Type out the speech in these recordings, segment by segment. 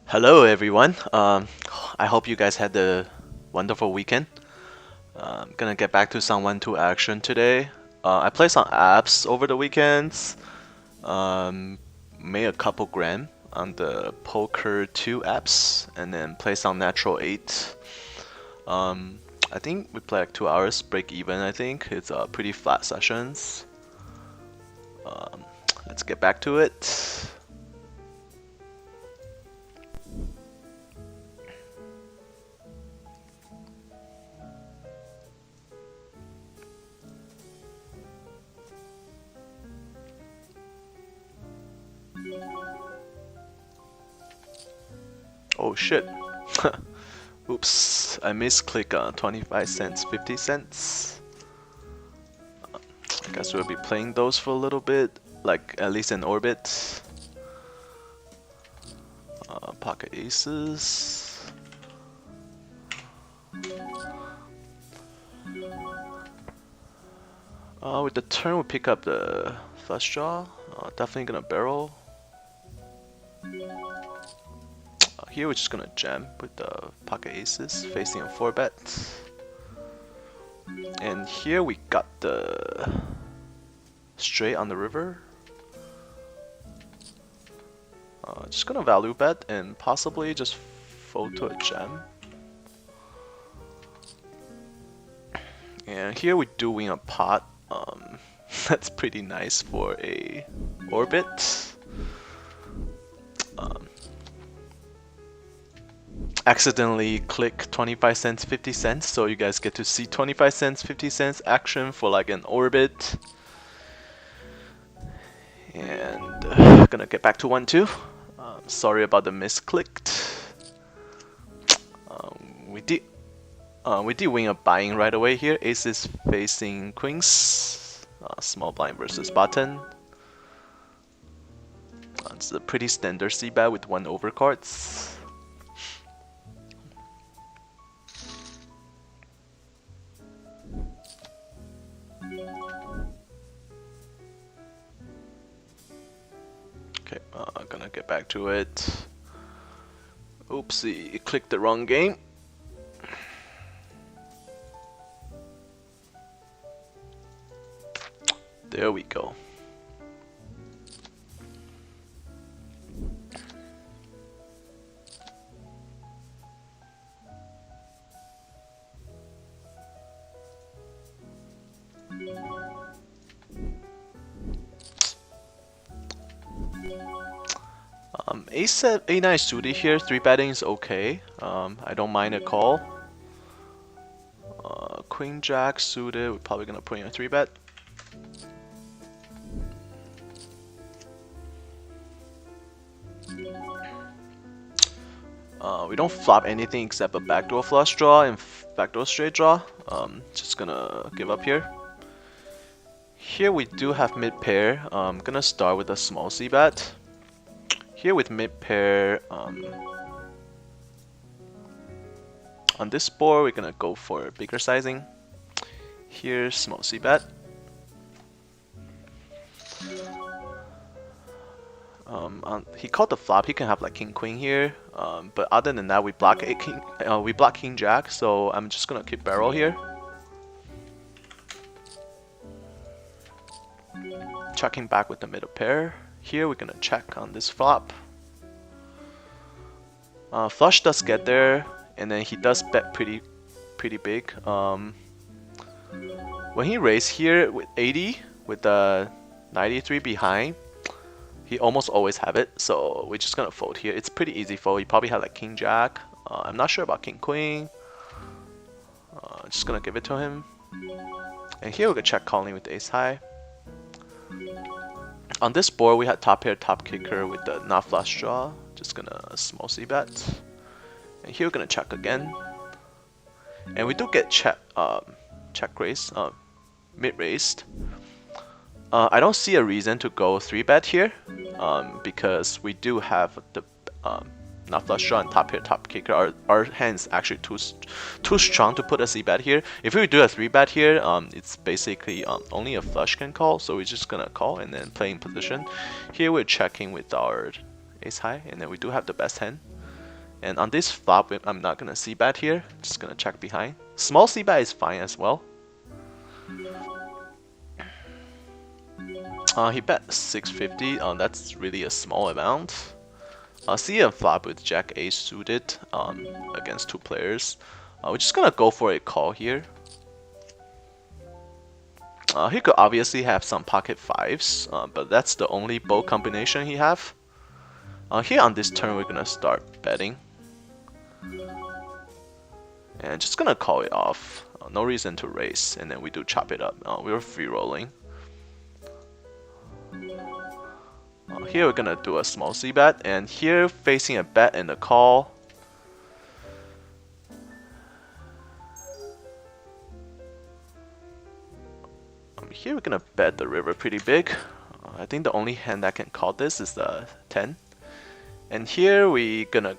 Hello everyone. I hope you guys had a wonderful weekend. I'm gonna get back to some 1-2 action today. I played some apps over the weekends. Made a couple grand on the Poker 2 apps, and then played some Natural 8. I think we played like 2 hours, break even. I think it's pretty flat sessions. Let's get back to it. Oh shit. Oops, I misclicked 25 cents, 50 cents. I guess we'll be playing those for a little bit, like at least in orbit. Pocket aces. With the turn, we pick up the flush draw. Definitely gonna barrel. Here we're just gonna jam with the pocket aces, facing a 4-bet. And here we got the straight on the river. Just gonna value bet and possibly just fold to a jam. And here we do win a pot. That's pretty nice for a orbit. Accidentally click 25 cents 50 cents, so you guys get to see 25 cents 50 cents action for like an orbit. And gonna get back to 1-2. Sorry about the misclicked. We did win a buying right away here. Aces facing queens. Small blind versus button. It's a pretty standard c-bet with 1 overcards. Okay, gonna get back to it. Oopsie, clicked the wrong game. There we go. A9 suited here, 3-betting is okay. I don't mind a call. Queen Jack suited, we're probably gonna put in a 3-bet. We don't flop anything except a backdoor flush draw and backdoor straight draw. Just gonna give up here. Here we do have mid pair. I'm gonna start with a small c-bet. Here with mid pair, on this board we're gonna go for bigger sizing. Here's small c-bet. He called the flop. He can have like king queen here, but other than that, we block king jack. So I'm just gonna keep barrel here. Checking back with the middle pair. Here we're gonna check on this flop. Flush does get there, and then he does bet pretty big. When he raised here with 80 with the 93 behind, he almost always have it. So we're just gonna fold here. It's pretty easy fold. He probably had like king jack. I'm not sure about king queen. Just gonna give it to him. And here we're gonna check calling with the ace high. On this board, we had top pair, top kicker with the not flush draw. Just gonna small c-bet. And here we're gonna check again. And we do get check raise, mid raised. I don't see a reason to go 3-bet here, because we do have the not flush draw and top pair, top kicker. Our hand's actually too strong to put a c-bet here. If we do a 3-bet here, it's basically only a flush can call, so we're just gonna call and then play in position. Here we're checking with our ace high, and then we do have the best hand. And on this flop, I'm not gonna c-bet here. Just gonna check behind. Small c-bet is fine as well. He bet 650. That's really a small amount. See a flop with Jack Ace suited against two players. We're just gonna go for a call here. He could obviously have some pocket fives, but that's the only bold combination he have. Here on this turn, we're gonna start betting. And just gonna call it off. No reason to raise, and then we do chop it up. We're free rolling. Here we're gonna do a small c-bet, and here facing a bet and a call. Here we're gonna bet the river pretty big. I think the only hand that can call this is the 10. And here we gonna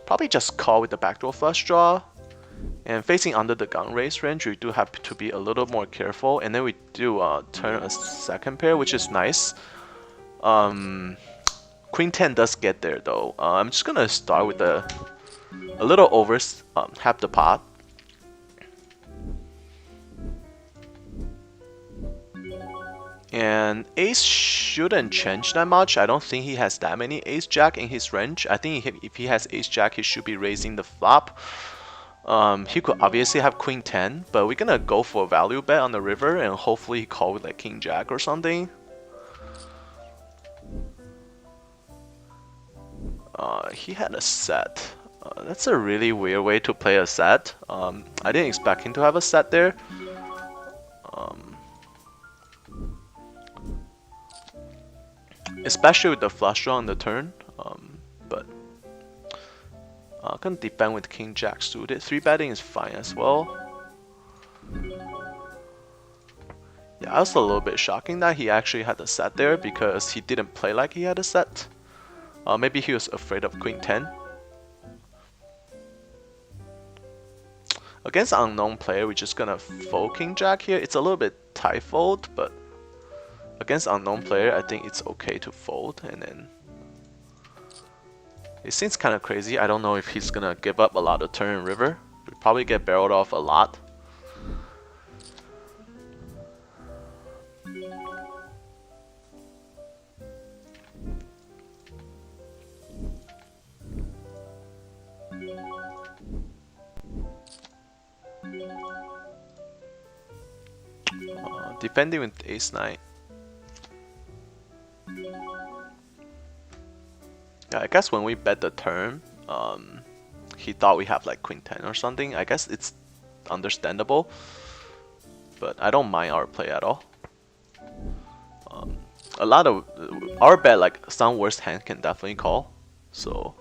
probably just call with the backdoor flush draw. And facing under the gun raise range, we do have to be a little more careful. And then we do turn a second pair, which is nice. Queen 10 does get there though. I'm just gonna start with a little over half the pot. And ace shouldn't change that much. I don't think he has that many ace jack in his range. I think if he has ace jack, he should be raising the flop. He could obviously have queen 10, but we're gonna go for a value bet on the river and hopefully he call with like king jack or something. He had a set. That's a really weird way to play a set. I didn't expect him to have a set there. Especially with the flush draw on the turn, but gonna defend with king jack suited. 3-betting is fine as well. Yeah, I was a little bit shocking that he actually had a set there because he didn't play like he had a set. Maybe he was afraid of queen 10. Against an unknown player, we're just gonna fold king jack here. It's a little bit tight fold, but against unknown player, I think it's okay to fold. And then it seems kind of crazy. I don't know if he's gonna give up a lot of turn and river. We probably get barreled off a lot. Defending with ace 9. Yeah, I guess when we bet the turn, he thought we have like queen 10 or something. I guess it's understandable, but I don't mind our play at all. A lot of our bet, like some worst hand can definitely call, so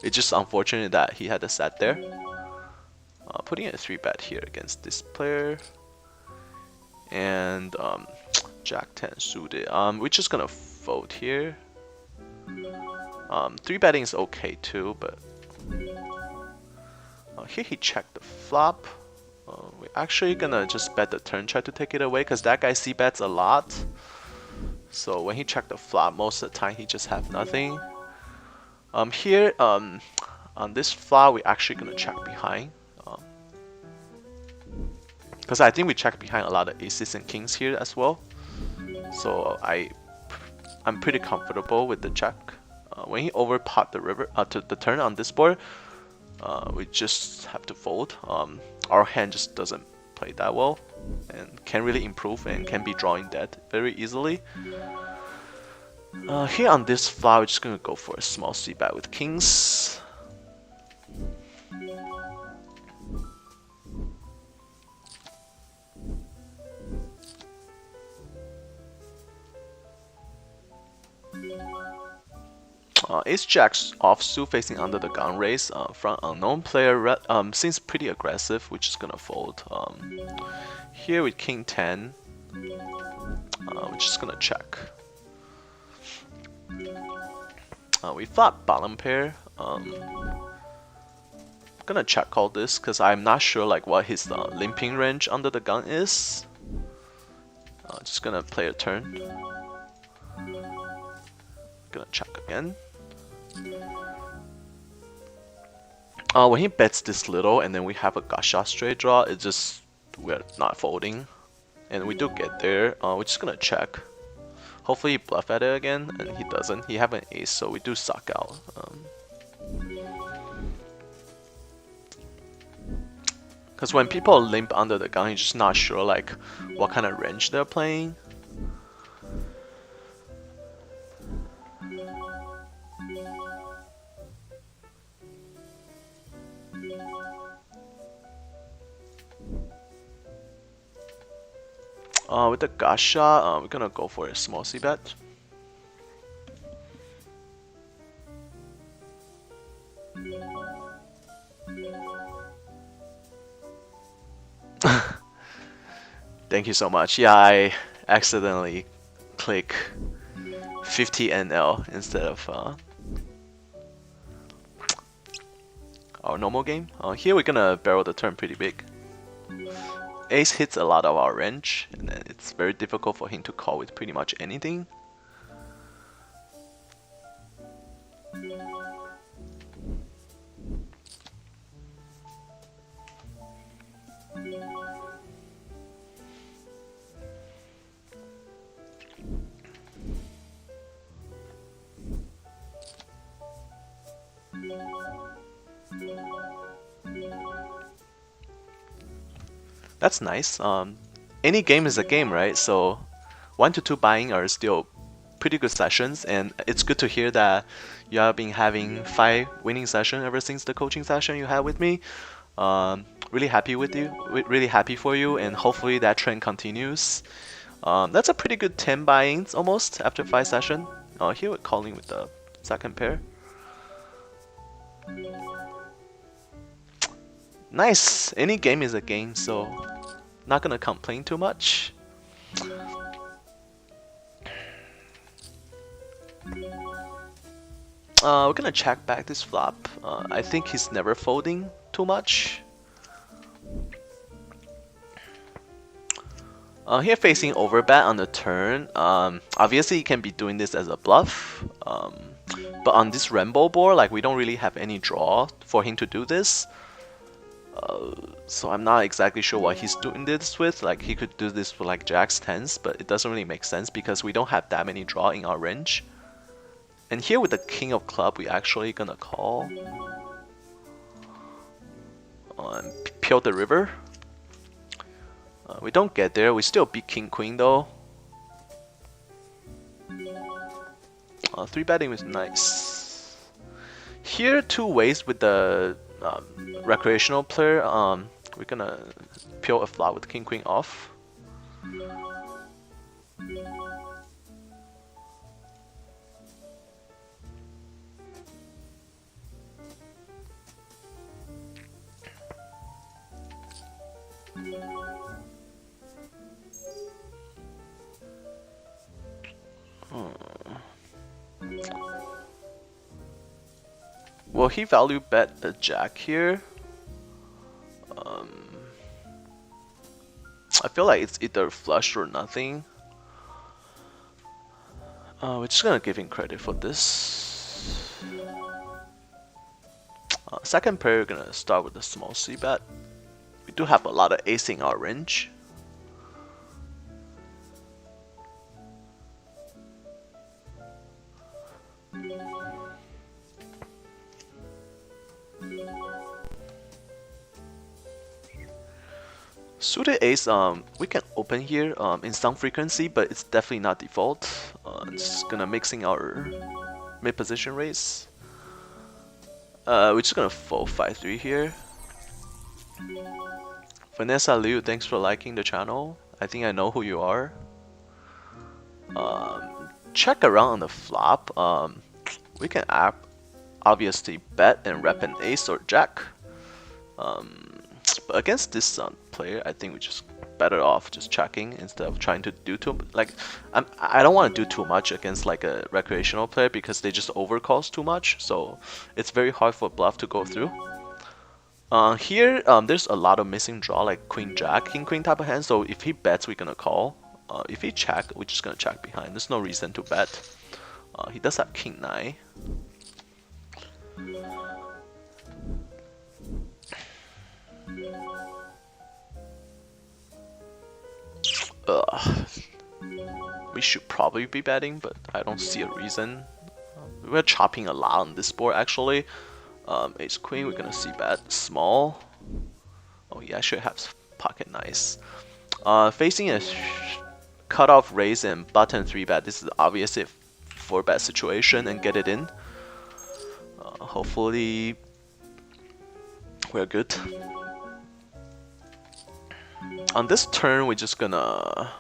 it's just unfortunate that he had a set there. Putting a 3-bet here against this player, and jack 10 suited. We're just gonna fold here. 3-betting is okay too, but here he checked the flop. We're actually gonna just bet the turn, try to take it away, because that guy c-bets a lot. So when he checked the flop, most of the time he just have nothing. Here, on this flop, we're actually gonna check behind. Because I think we check behind a lot of aces and kings here as well. So I'm pretty comfortable with the check. When he overpot the river to the turn on this board, we just have to fold. Our hand just doesn't play that well and can really improve and can be drawing dead very easily. Here on this flop, we're just gonna go for a small c-bet with kings. Ace jack's offsuit facing under the gun raise from unknown player seems pretty aggressive. We're just gonna fold. Here with king 10, we're just gonna check. We flop bottom pair. Gonna check call this because I'm not sure like what his limping range under the gun is. Just gonna play a turn. Gonna check again. When he bets this little and then we have a gacha straight draw, it's just we're not folding. And we do get there. We're just gonna check. Hopefully he bluff at it again, and he doesn't. He have an ace, so we do suck out. Because when people limp under the gun, you're just not sure like what kind of range they're playing. With the gacha, we're gonna go for a small C bet. Thank you so much. Yeah, I accidentally click 50 NL instead of our normal game. Here we're gonna barrel the turn pretty big. Ace hits a lot of our range, and then it's very difficult for him to call with pretty much anything. That's nice. Any game is a game, right? So 1 to 2 buying are still pretty good sessions, and it's good to hear that you have been having 5 winning sessions ever since the coaching session you had with me. Really happy with you, really happy for you, and hopefully that trend continues. That's a pretty good 10 buy-ins almost after 5 sessions. Here we're calling with the second pair. Nice! Any game is a game, so not gonna complain too much. We're gonna check back this flop. I think he's never folding too much. Here facing overbet on the turn. Obviously he can be doing this as a bluff. But on this rainbow board, like we don't really have any draw for him to do this. So I'm not exactly sure what he's doing this with. Like he could do this for like jacks, tens, but it doesn't really make sense because we don't have that many draw in our range. And here with the king of club, we actually gonna call and peel the river. We don't get there. We still beat king queen though. 3 betting was nice. Here 2 ways with the recreational player. We're gonna peel a flop with king queen off. Will he value bet a jack here? I feel like it's either flush or nothing. We're just gonna give him credit for this. Second pair, we're gonna start with a small C bet. We do have a lot of ace in our range. Suited ace, we can open here in some frequency, but it's definitely not default. It's just gonna mixing our mid position raise. We're just gonna fold 5-3 here. Vanessa Liu, thanks for liking the channel. I think I know who you are. Check around on the flop. We can obviously bet and rep an ace or jack. But against this player, I think we're just better off just checking instead of trying to do too like. I don't want to do too much against like a recreational player because they just overcalls too much. So it's very hard for bluff to go through. Here, there's a lot of missing draw like queen jack, king queen type of hand. So if he bets, we're gonna call. If he check, we're just gonna check behind. There's no reason to bet. He does have king 9. We should probably be betting, but I don't see a reason. We're chopping a lot on this board actually. Ace queen, we're gonna see bet small. Oh yeah, I should have pocket nice. Facing a cutoff raise and button 3-bet. This is obviously a 4-bet situation and get it in. Hopefully we're good. On this turn, we're just gonna,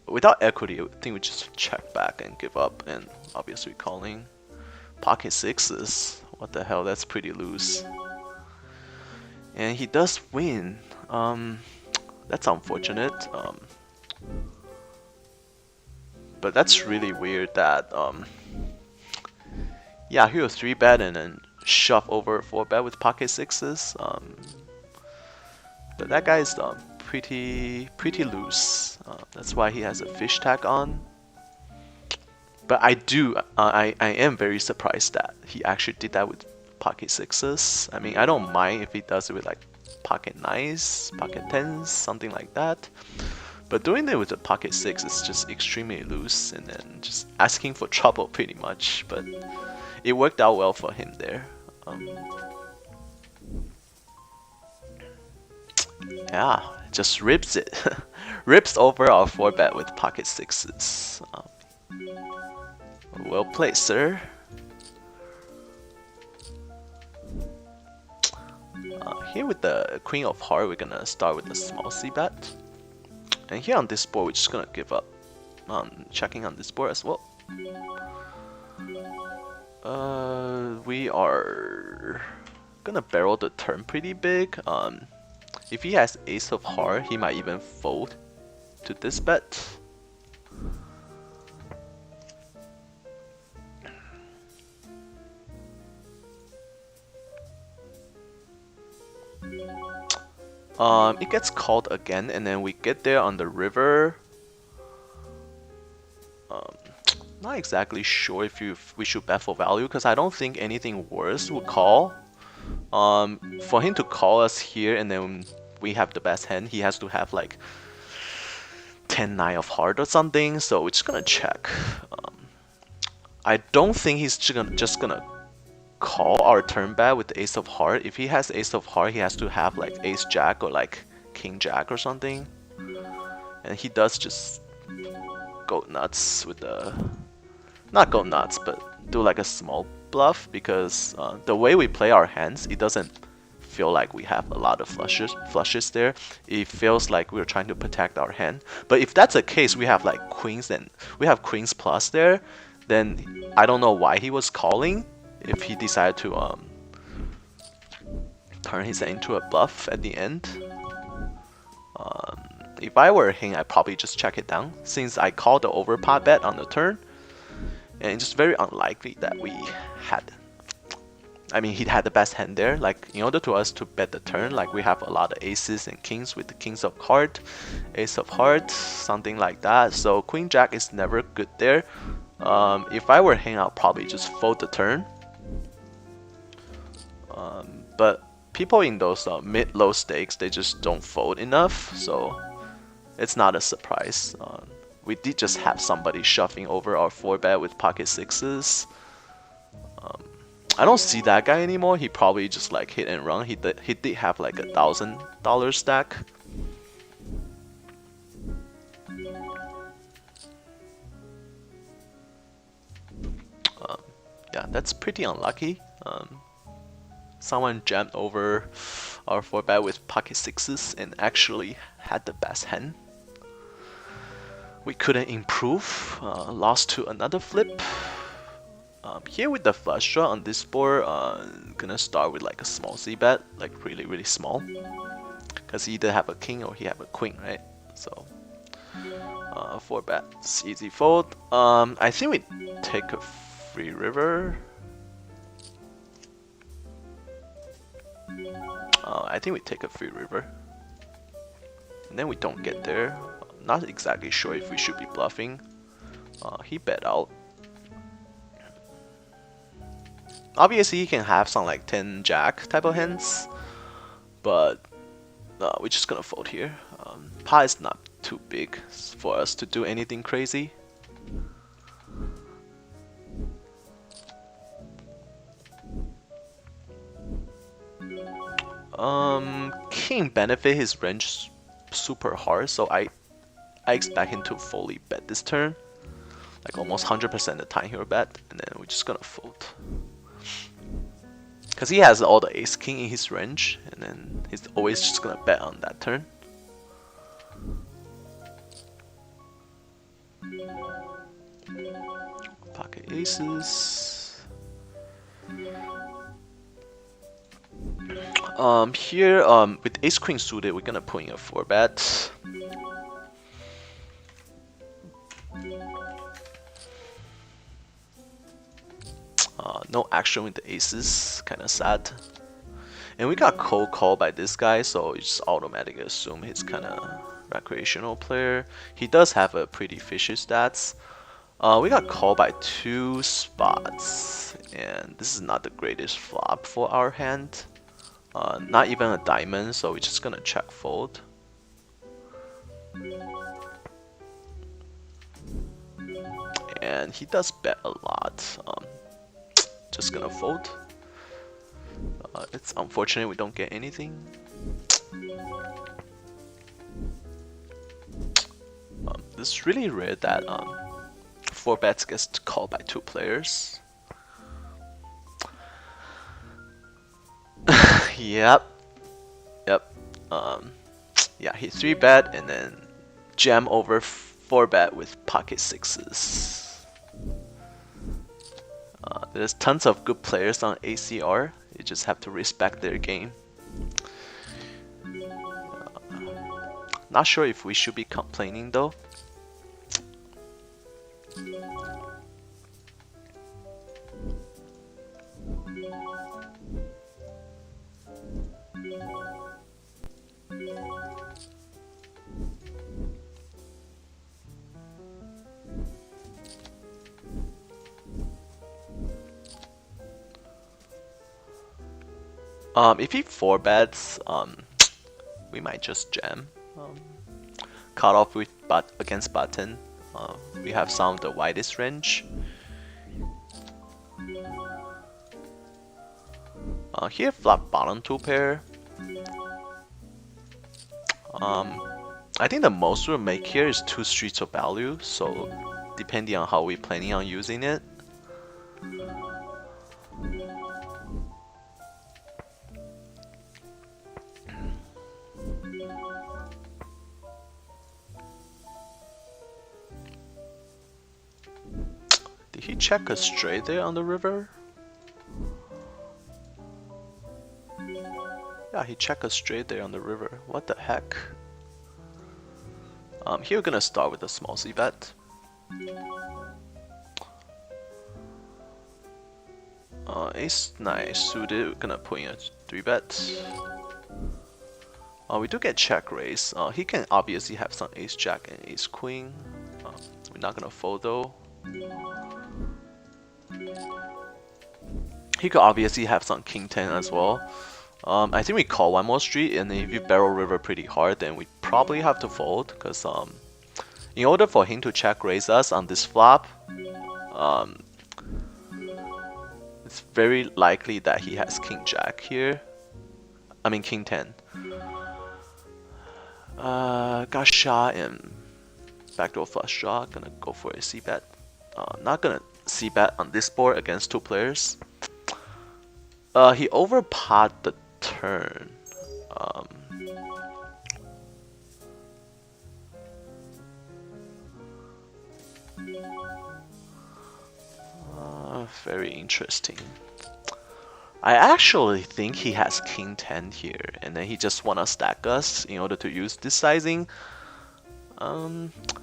without equity, I think we just check back and give up, and obviously calling. Pocket 6s. What the hell? That's pretty loose. And he does win. That's unfortunate. But that's really weird that yeah, he was 3-bet and then shove over 4-bet with pocket 6s. But that guy's pretty loose. That's why he has a fish tag on. But I am very surprised that he actually did that with pocket 6s. I mean, I don't mind if he does it with like pocket 9s, pocket 10s, something like that. But doing it with a pocket 6 is just extremely loose and then just asking for trouble pretty much. But it worked out well for him there. Yeah, just rips it. Rips over our 4-bet with pocket 6s. Well played, sir. Here with the Queen of Hearts, we're gonna start with the small c-bet. And here on this board, we're just gonna give up. Checking on this board as well. We are gonna barrel the turn pretty big. If he has Ace of Hearts, he might even fold to this bet. It gets called again, and then we get there on the river. Not exactly sure if we should bet for value, because I don't think anything worse would call. For him to call us here, and then we have the best hand, he has to have like 10-9 of heart or something. So we're just gonna check. I don't think he's just gonna call our turn bet with the Ace of Heart. If he has Ace of Heart, he has to have like Ace Jack or like King Jack or something. And he does just go nuts with the, not go nuts, but do like a small bluff, because the way we play our hands, it doesn't feel like we have a lot of flushes there. It feels like we're trying to protect our hand. But if that's the case, we have like queens, and we have queens plus there, then I don't know why he was calling. If he decided to turn his hand into a bluff at the end. If I were him, I'd probably just check it down, since I called the overpot bet on the turn. And it's just very unlikely that we had, I mean, he had the best hand there. Like, in order to us to bet the turn, like we have a lot of aces and kings with the kings of heart, ace of hearts, something like that. So Queen Jack is never good there. If I were him, I'll probably just fold the turn. But people in those mid-low stakes, they just don't fold enough, so it's not a surprise. We did just have somebody shoving over our 4-bet with pocket 6s. I don't see that guy anymore. He probably just like hit and run. He did have like $1,000 stack. Yeah, that's pretty unlucky. Someone jammed over our 4-bet with pocket 6s and actually had the best hand. We couldn't improve, lost to another flip. Here with the flush draw on this board, gonna start with like a small c-bet, like really small. Because he either have a king or he have a queen, right? So 4-bet, easy fold. I think we take a free river. I think we take a free river. And then we don't get there. not exactly sure if we should be bluffing. He bet out. Obviously, he can have some like 10 jack type of hands, but we're just gonna fold here. Pot is not too big for us to do anything crazy. King benefit his range super hard, so I expect him to fully bet this turn. Like almost 100% of the time he'll bet, and then we're just gonna fold. Because he has all the ace king in his range, and then he's always just gonna bet on that turn. Pocket aces. Here, with ace queen suited, we're gonna put in a 4-bet. No action with the aces, kinda sad. And we got cold call by this guy, so you just automatically assume he's kinda recreational player. He does have a pretty fishy stats. We got called by 2 spots, and this is not the greatest flop for our hand. Not even a diamond, so we're just gonna check fold. And he does bet a lot. Just gonna fold. It's unfortunate we don't get anything. It's really rare that 4 bets gets called by 2 players. Yep. Yeah, he 3-bet and then jam over 4-bet with pocket sixes. There's tons of good players on ACR. You just have to respect their game. Not sure if we should be complaining though. If he 4-bets, we might just jam. Cut off with against button. We have some of the widest range. Here flop bottom 2 pair. I think the most we'll make here is 2 streets of value, so depending on how we're planning on using it. Did he check a straight there on the river? Yeah, he checked a straight there on the river. What the heck? Here we're gonna start with a small c-bet. Ace 9 suited, we're gonna put in a 3-bet. We do get check raise. He can obviously have some ace jack and ace queen. We're not gonna fold though. He could obviously have some king 10 as well. I think we call one more street, and if you barrel river pretty hard, then we probably have to fold, because in order for him to check raise us on this flop, it's very likely that he has king jack here. I mean king 10. Got shot and backdoor flush draw. Gonna go for a c-bet. Not gonna c-bet on this board against 2 players. He overpot the turn. Very interesting. I actually think he has king 10 here, and then he just wanna stack us in order to use this sizing.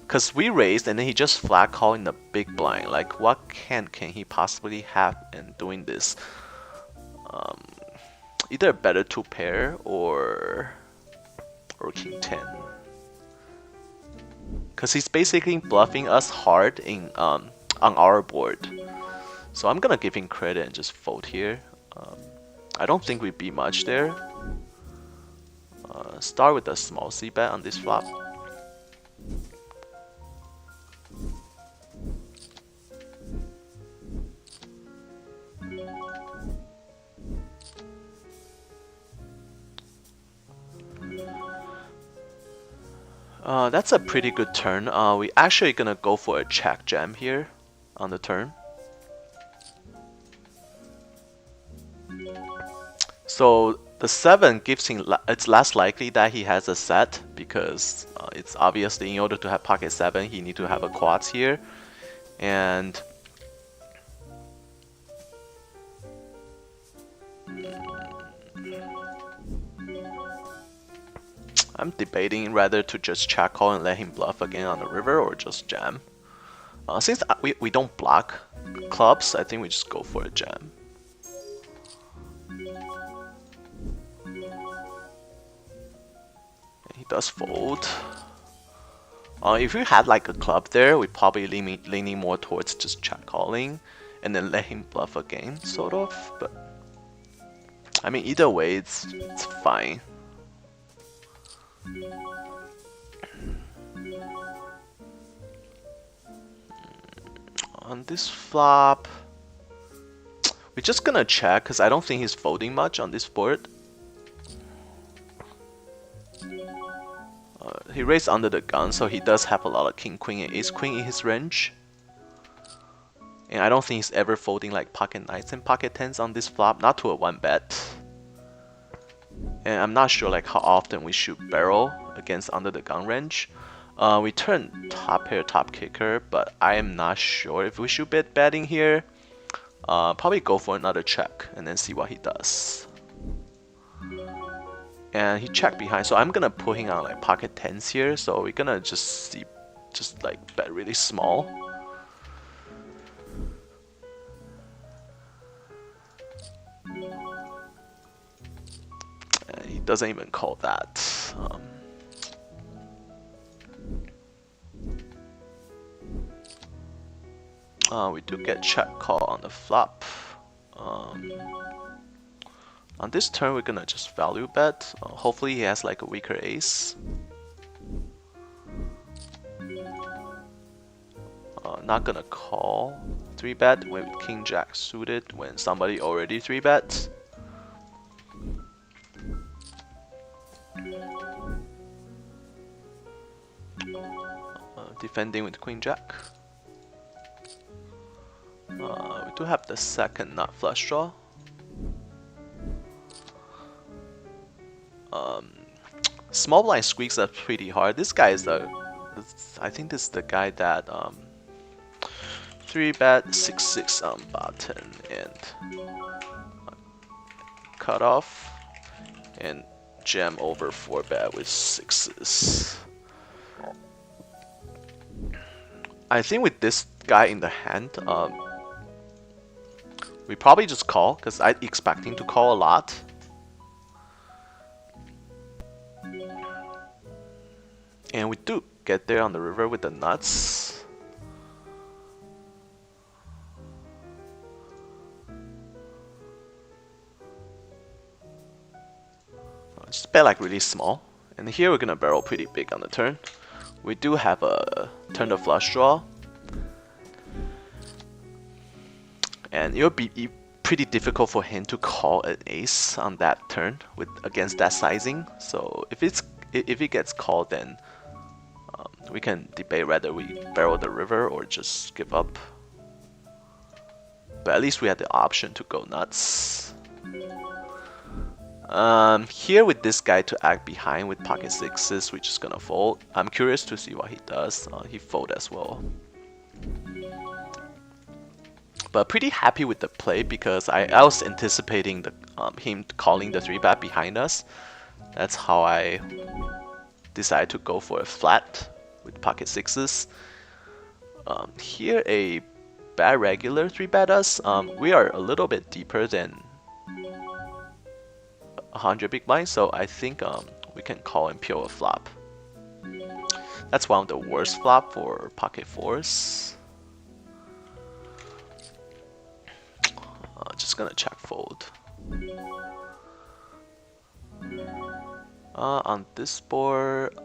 Cause we raised and then he just flat call in the big blind. Like, what can he possibly have in doing this? Either a better 2 pair or king 10. because he's basically bluffing us hard in on our board. So I'm gonna give him credit and just fold here. I don't think we beat much there. Start with a small C bet on this flop. That's a pretty good turn. We actually gonna go for a check jam here on the turn. So the 7 gives him, it's less likely that he has a set because it's obviously in order to have pocket 7 he need to have a quads here, and I'm debating whether to just check call and let him bluff again on the river or just jam. Since we don't block clubs, I think we just go for a jam. He does fold. If we had like a club there, we'd probably leaning more towards just check calling and then let him bluff again, sort of. But I mean, either way, it's fine. On this flop, we're just gonna check because I don't think he's folding much on this board. He raised under the gun, so he does have a lot of king, queen, and ace queen in his range. And I don't think he's ever folding like pocket knights and pocket tens on this flop, not to a 1-bet. And I'm not sure like how often we should barrel against under the gun range. We turn top pair, top kicker, but I am not sure if we should bet betting here. Probably go for another check and then see what he does. And he checked behind, so I'm gonna put him on like pocket tens here. So we're gonna just like bet really small. And he doesn't even call that. We do get check call on the flop. On this turn, we're gonna just value bet. Hopefully, he has like a weaker ace. Not gonna call 3-bet with king jack suited when somebody already 3-bet. Defending with queen jack. We do have the second nut flush draw. Small blind squeaks are pretty hard. This guy is I think this is the guy that 3-bet 6-6 on button and cut off and jam over 4-bet with 6s. I think with this guy in the hand, we probably just call because I expect him to call a lot. And we do get there on the river with the nuts. Just bet like really small. And here we're gonna barrel pretty big on the turn. We do have a turn to flush draw. And it would be pretty difficult for him to call an ace on that turn against that sizing. So if it gets called, then we can debate whether we barrel the river or just give up. But at least we had the option to go nuts. Here with this guy to act behind with pocket 6s, we're just gonna fold. I'm curious to see what he does. He fold as well. But pretty happy with the play because I was anticipating him calling the 3-bet behind us. That's how I decided to go for a flat with pocket 6s. Here a bad regular 3-bet us. We are a little bit deeper than 100 big blinds, so I think we can call and peel a flop. That's one of the worst flop for pocket fours. Just gonna check fold. On this board,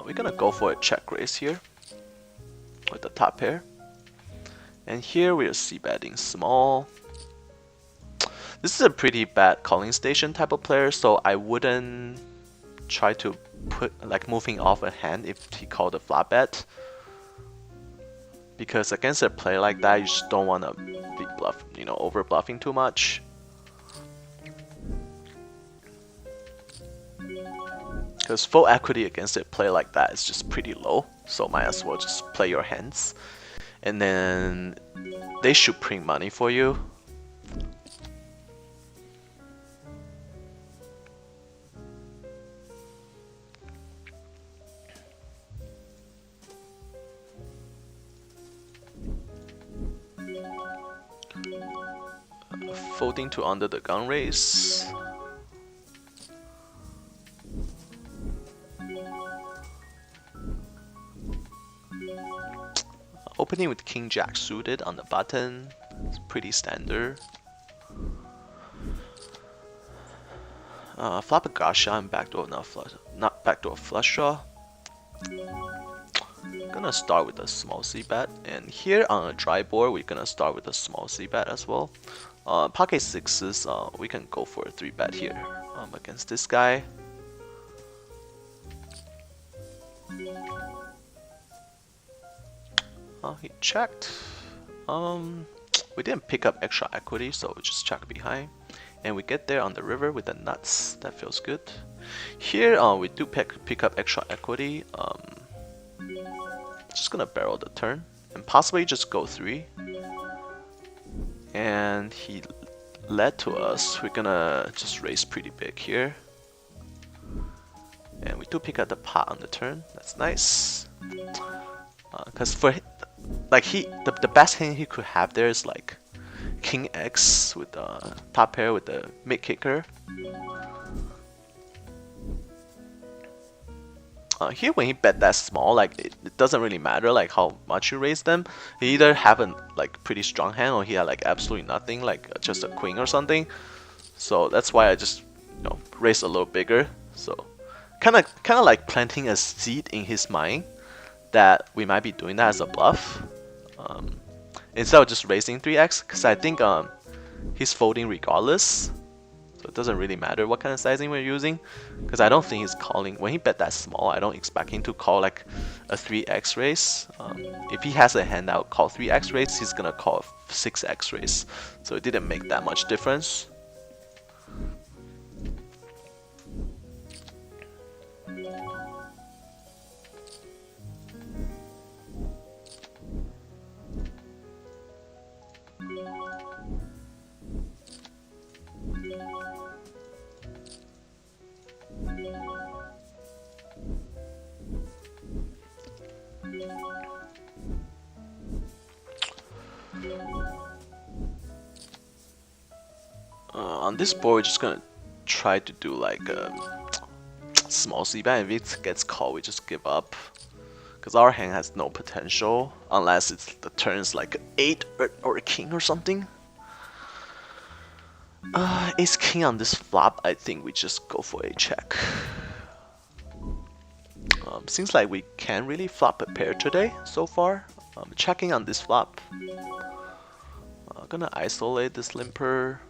we're gonna go for a check raise here with the top pair. And here we are c-betting small. This is a pretty bad calling station type of player, so I wouldn't try to put like moving off a hand if he called a flat bet. Because against a player like that, you just don't want to be over bluffing too much. Because full equity against a player like that is just pretty low, so might as well just play your hands. And then they should print money for you. Folding to under the gun raise. Opening with King Jack suited on the button. It's pretty standard. Flop a Gasha and backdoor not backdoor flush draw. Gonna start with a small c bet, and here on a dry board we're gonna start with a small c bet as well. Pocket sixes, we can go for a 3-bet here against this guy. He checked. We didn't pick up extra equity, so we just check behind. And we get there on the river with the nuts. That feels good. Here we do pick up extra equity. Just gonna barrel the turn and possibly just go 3. And he led to us. We're gonna just raise pretty big here. And we do pick up the pot on the turn. That's nice. Because for like the best hand he could have there is like King X with the top pair with the mid kicker. Here when he bet that small, like it doesn't really matter like how much you raise them. He either have a like pretty strong hand or he had like absolutely nothing, like just a queen or something. So that's why I just raise a little bigger. So kind of like planting a seed in his mind that we might be doing that as a bluff, instead of just raising 3x, because I think he's folding regardless, so it doesn't really matter what kind of sizing we're using, because I don't think he's calling. When he bet that small, I don't expect him to call like a 3x raise. If he has a hand that would call 3x raise, he's gonna call a 6x raise, so it didn't make that much difference. On this board, we're just gonna try to do like a small c-bet. If it gets called, we just give up, because our hand has no potential unless it's the turns like 8 or a king or something. Ace king on this flop, I think we just go for a check. Seems like we can't really flop a pair today so far. Checking on this flop. Gonna isolate this limper.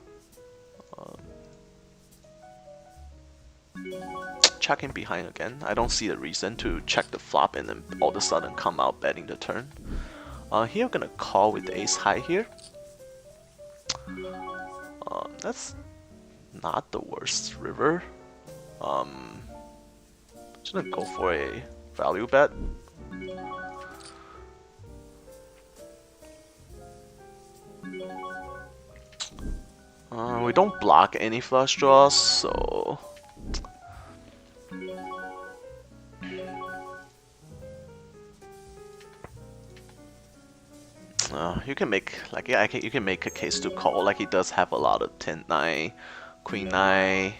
Checking behind again. I don't see the reason to check the flop and then all of a sudden come out betting the turn. Here I'm gonna call with the ace high here. That's not the worst river. Just gonna go for a value bet. We don't block any flush draws, so you can make you can make a case to call. Like he does have a lot of 10-9, Queen 9,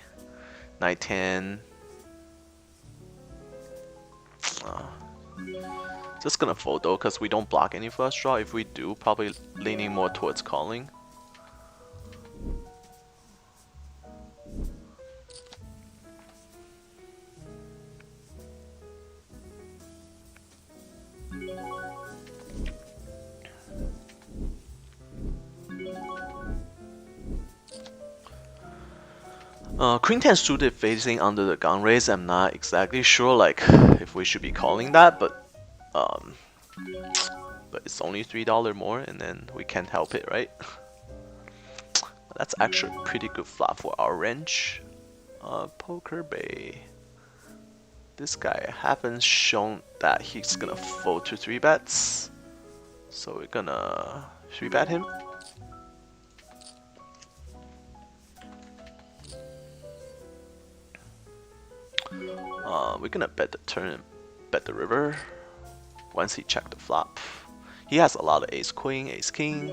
Knight 10. Just gonna fold though, because we don't block any flush draw. If we do, probably leaning more towards calling. Queen 10 suited facing under the gun raise. I'm not exactly sure like if we should be calling that, but it's only $3 more, and then we can't help it, right? That's actually a pretty good flop for our range. Poker Bay. This guy haven't shown that he's gonna fold to 3-bets, so we're gonna 3-bet him. We're gonna bet the turn and bet the river once he checked the flop. He has a lot of ace queen, ace king.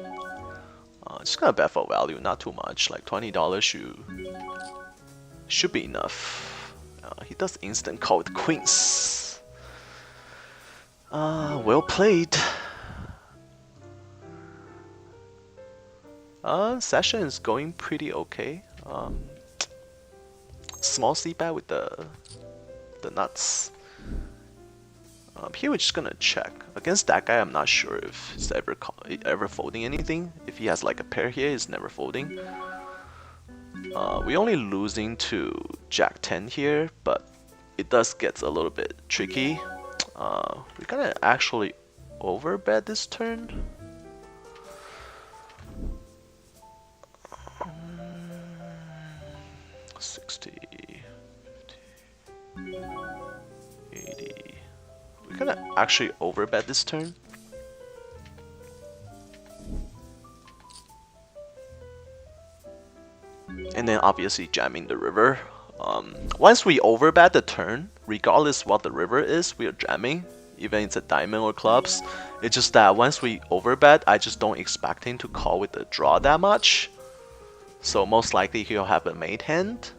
Just gonna bet for value, not too much, like $20 should be enough. He does instant call with queens. Well played. Session is going pretty okay. Small c-bet with the nuts. Here we're just gonna check. Against that guy, I'm not sure if he's ever folding anything. If he has like a pair here, he's never folding. We're only losing to Jack 10 here, but it does get a little bit tricky. We're gonna actually overbet this turn. — 60, 50, 80. We're gonna actually overbet this turn. And then obviously jamming the river. Once we overbet the turn, regardless what the river is, we are jamming. Even if it's a diamond or clubs. It's just that once we overbet, I just don't expect him to call with the draw that much. So most likely he'll have a made hand.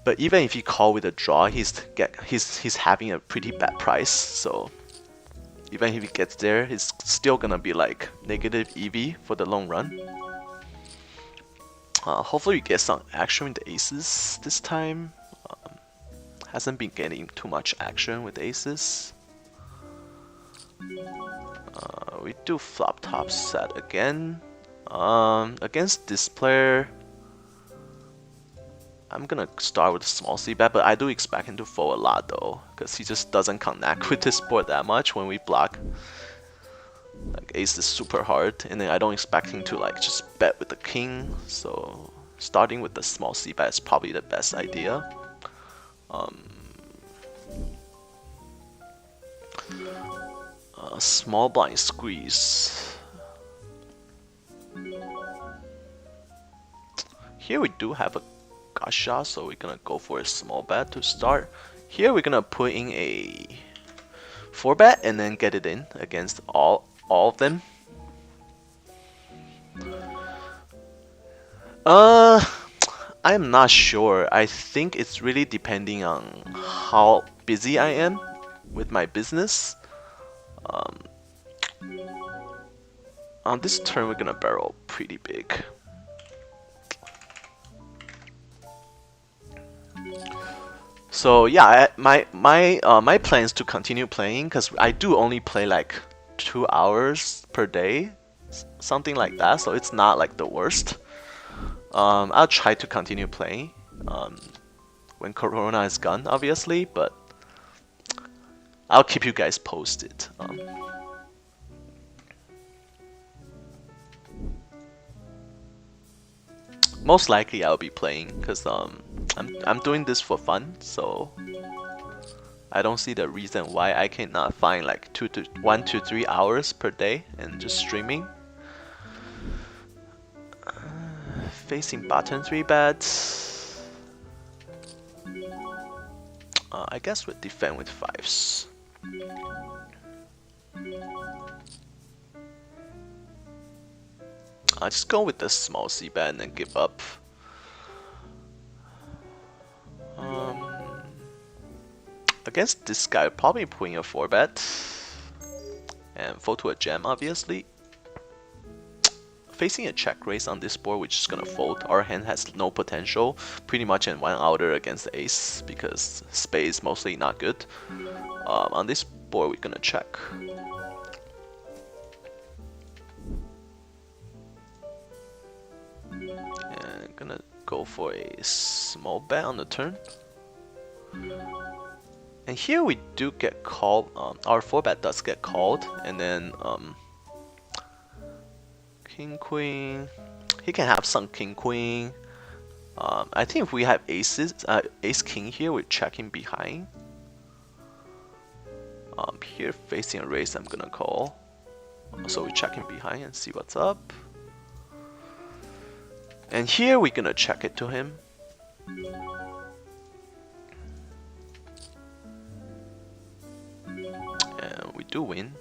But even if he call with a draw, he's having a pretty bad price. So even if he gets there, it's still gonna be like negative EV for the long run. Hopefully we get some action with the aces this time. Hasn't been getting too much action with aces. We do flop top set again. Against this player, I'm gonna start with a small c-bet, but I do expect him to fold a lot though, because he just doesn't connect with this board that much when we block. Like ace is super hard, and then I don't expect him to like just bet with the king. So starting with the small c-bet is probably the best idea. Small blind squeeze. Here we do have a gotcha, so we're gonna go for a small bet to start. Here we're gonna put in a 4-bet and then get it in against all of them. I'm not sure. I think it's really depending on how busy I am with my business. On this turn, we're gonna barrel pretty big. So yeah, my plan is to continue playing, because I do only play like 2 hours per day, something like that. So it's not like the worst. I'll try to continue playing when Corona is gone, obviously, but I'll keep you guys posted. Most likely I'll be playing, because I'm doing this for fun, so I don't see the reason why I cannot find like 1 to 3 hours per day and just streaming. Facing button 3-bets. I guess we'll defend with 5s. I'll just go with the small c-bet and then give up. Against this guy, probably putting a 4-bet and fold to a jam, obviously. Facing a check raise on this board, we're just gonna fold. Our hand has no potential, pretty much in 1-outer against the ace because spade is mostly not good. On this board, we're gonna check. And gonna go for a small bet on the turn. And here we do get called. Our 4-bet does get called, and then king queen. He can have some king queen. I think if we have aces, ace king here, we're checking behind. Here facing a raise, I'm gonna call. So we're checking behind and see what's up. And here we're gonna check it to him. And we do win.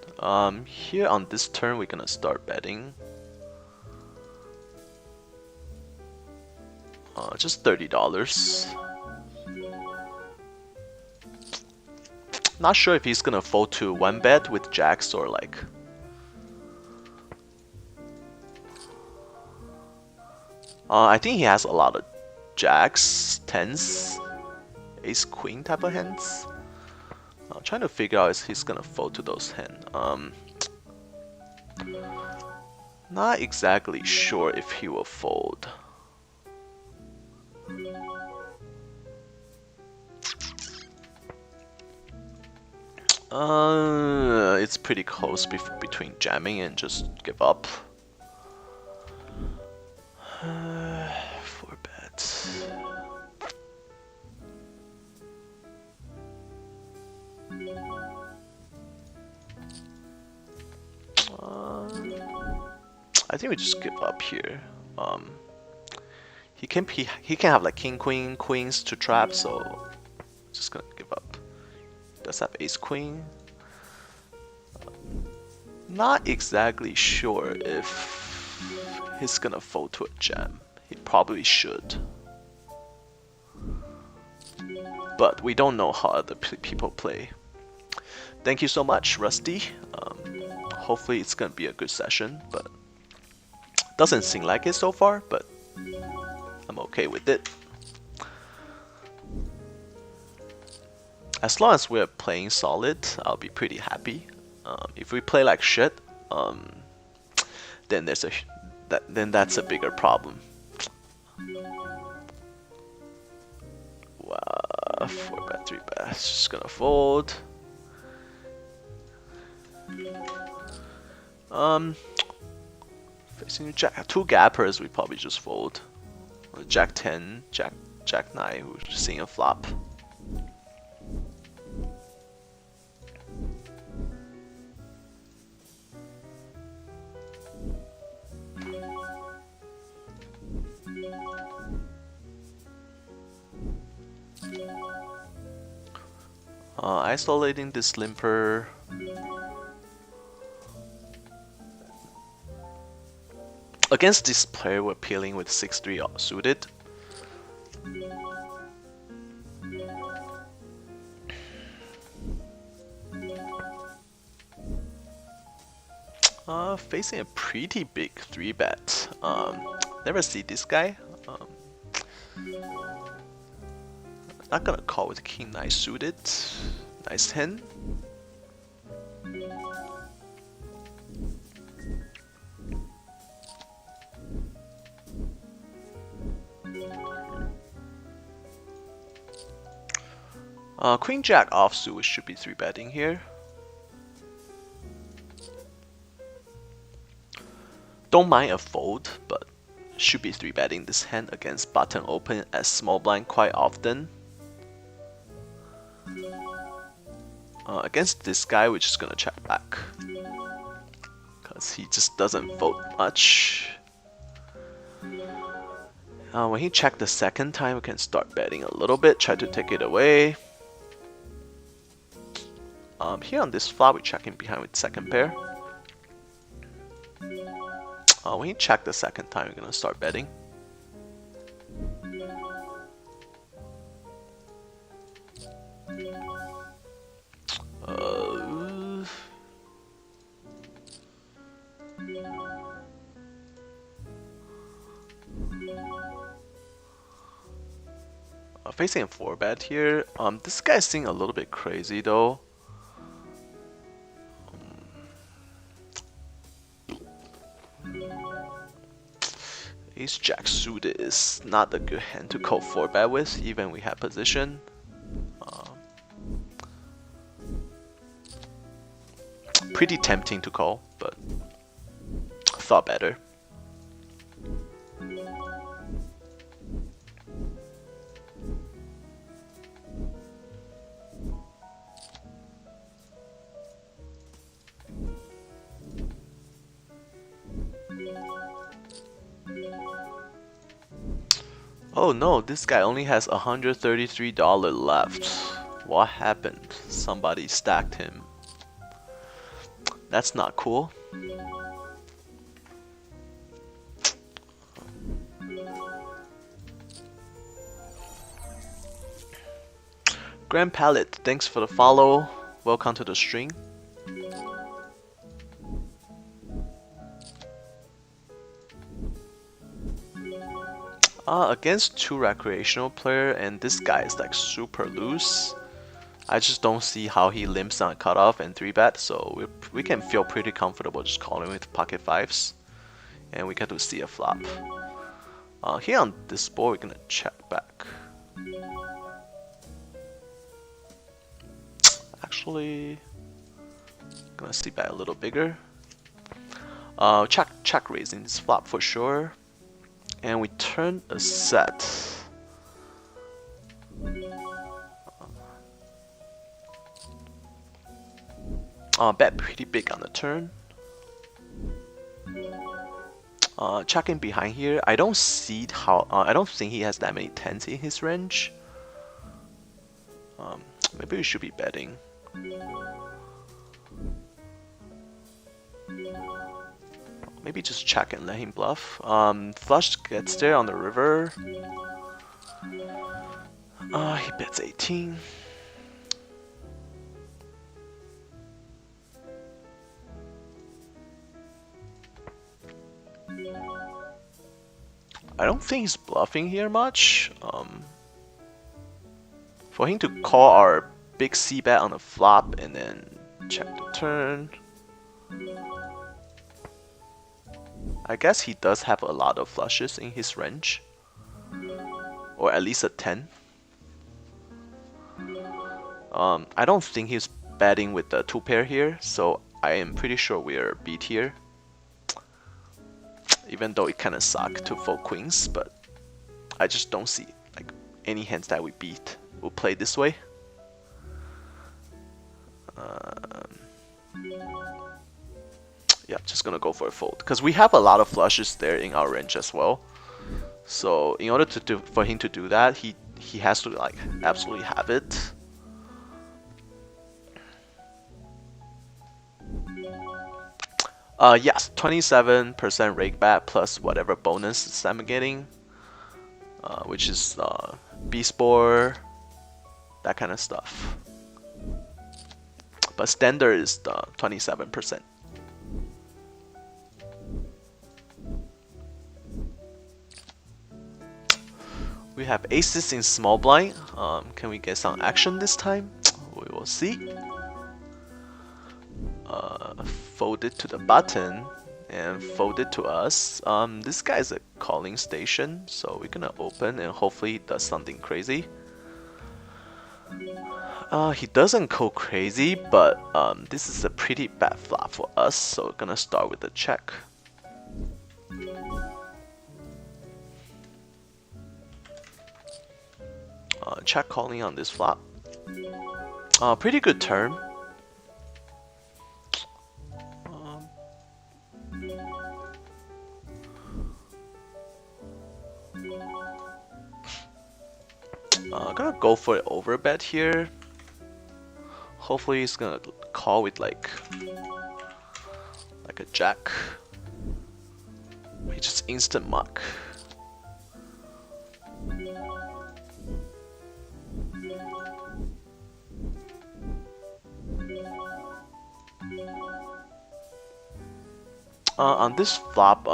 Here on this turn, we're gonna start betting. Just $30. Not sure if he's gonna fold to 1-bet with jacks or like. I think he has a lot of jacks, tens, ace queen type of hands. I'm trying to figure out if he's gonna fold to those hands. Not exactly sure if he will fold. It's pretty close between jamming and just give up. 4-bet. I think we just give up here. He can have like king queen queens to trap, so just gonna give up. Does have ace queen. Not exactly sure if he's gonna fold to a jam. He probably should, but we don't know how other people play. Thank you so much, Rusty. Hopefully it's gonna be a good session, but doesn't seem like it so far, but I'm okay with it. As long as we're playing solid, I'll be pretty happy. If we play like shit, then that's a bigger problem. Wow, 4-bet, 3-bet. Just gonna fold. Facing jack, 2 gappers, we probably just fold. Jack 10, Jack 9, we're just seeing a flop. Isolating this limper. Against this player, we're peeling with 6-3 suited. Facing a pretty big 3-bet. Never see this guy. Not gonna call with king 9 suited. Nice hand. Queen Jack offsuit, we should be 3-betting here. Don't mind a fold, but should be 3-betting this hand against button open as small blind quite often. Against this guy, we're just gonna check back, because he just doesn't fold much. When he checked the second time, we can start betting a little bit, try to take it away. Here on this flop, we're checking behind with second pair. When he checked the second time, we're gonna start betting. Facing a 4-bet here. This guy's seeing a little bit crazy though. Ace Jack suited is not a good hand to call 4-bet with, even we have position. Pretty tempting to call, but thought better. Oh no, this guy only has $133 left. What happened? Somebody stacked him. That's not cool. Grand Palette, thanks for the follow. Welcome to the stream. Against 2 recreational player, and this guy is like super loose. I just don't see how he limps on a cutoff and 3-bet, so we can feel pretty comfortable just calling with pocket 5s, and we get to see a flop. Here on this board, we're gonna check back. Actually, gonna see bet a little bigger. Check raising this flop for sure. And we turn a set. Bet pretty big on the turn. Checking behind here. I don't see how. I don't think he has that many 10s in his range. Maybe we should be betting. Maybe just check and let him bluff. Flush gets there on the river. He bets 18. I don't think he's bluffing here much. For him to call our big C bet on the flop and then check the turn. I guess he does have a lot of flushes in his range, or at least a 10. I don't think he's betting with the 2-pair here, so I am pretty sure we are beat here. Even though it kind of sucked to fold queens, but I just don't see like any hands that we beat will play this way. Yeah, just gonna go for a fold because we have a lot of flushes there in our range as well. So in order for him to do that, he has to like absolutely have it. Yes, 27% rake bet plus whatever bonus I'm getting, which is B-Spore, that kind of stuff. But standard is 27%. We have aces in small blind. Can we get some action this time? We will see. Fold it to the button and fold it to us. This guy is a calling station, so we're gonna open and hopefully he does something crazy. He doesn't go crazy, but this is a pretty bad flop for us, so we're gonna start with the check. Check calling on this flop. Pretty good turn. Gonna go for an overbet here. Hopefully he's gonna call with like a jack. He just instant muck. On this flop,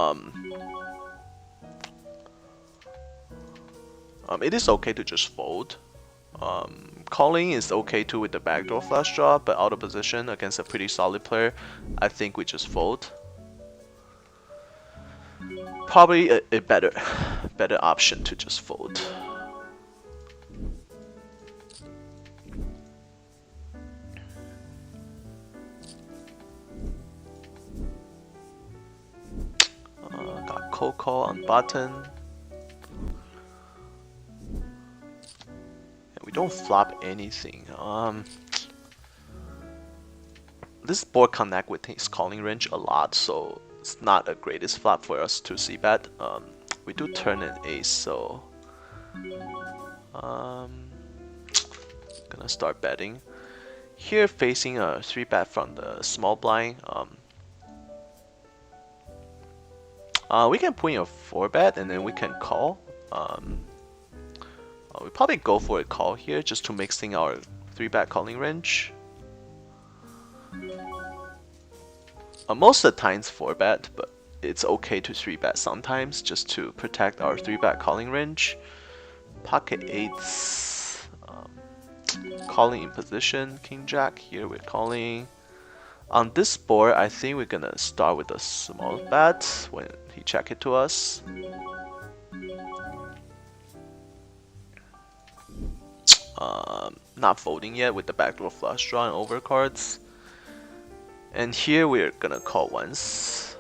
it is okay to just fold. Calling is okay too with the backdoor flush draw, but out of position against a pretty solid player, I think we just fold. Probably a better option to just fold. Got cold call on button. We don't flop anything. This board connect with his calling range a lot, so it's not the greatest flop for us to see bet. We do turn an ace, so gonna start betting. Here facing a 3-bet from the small blind. We can put in a 4-bet and then we can call. We probably go for a call here just to mixing our 3-bet calling range. Most of the times 4-bet, but it's okay to 3-bet sometimes just to protect our 3-bet calling range. Pocket 8s, calling in position, king jack. Here we're calling. On this board, I think we're gonna start with a small bet when he check it to us. Not folding yet with the backdoor flush draw and overcards. And here we're gonna call once.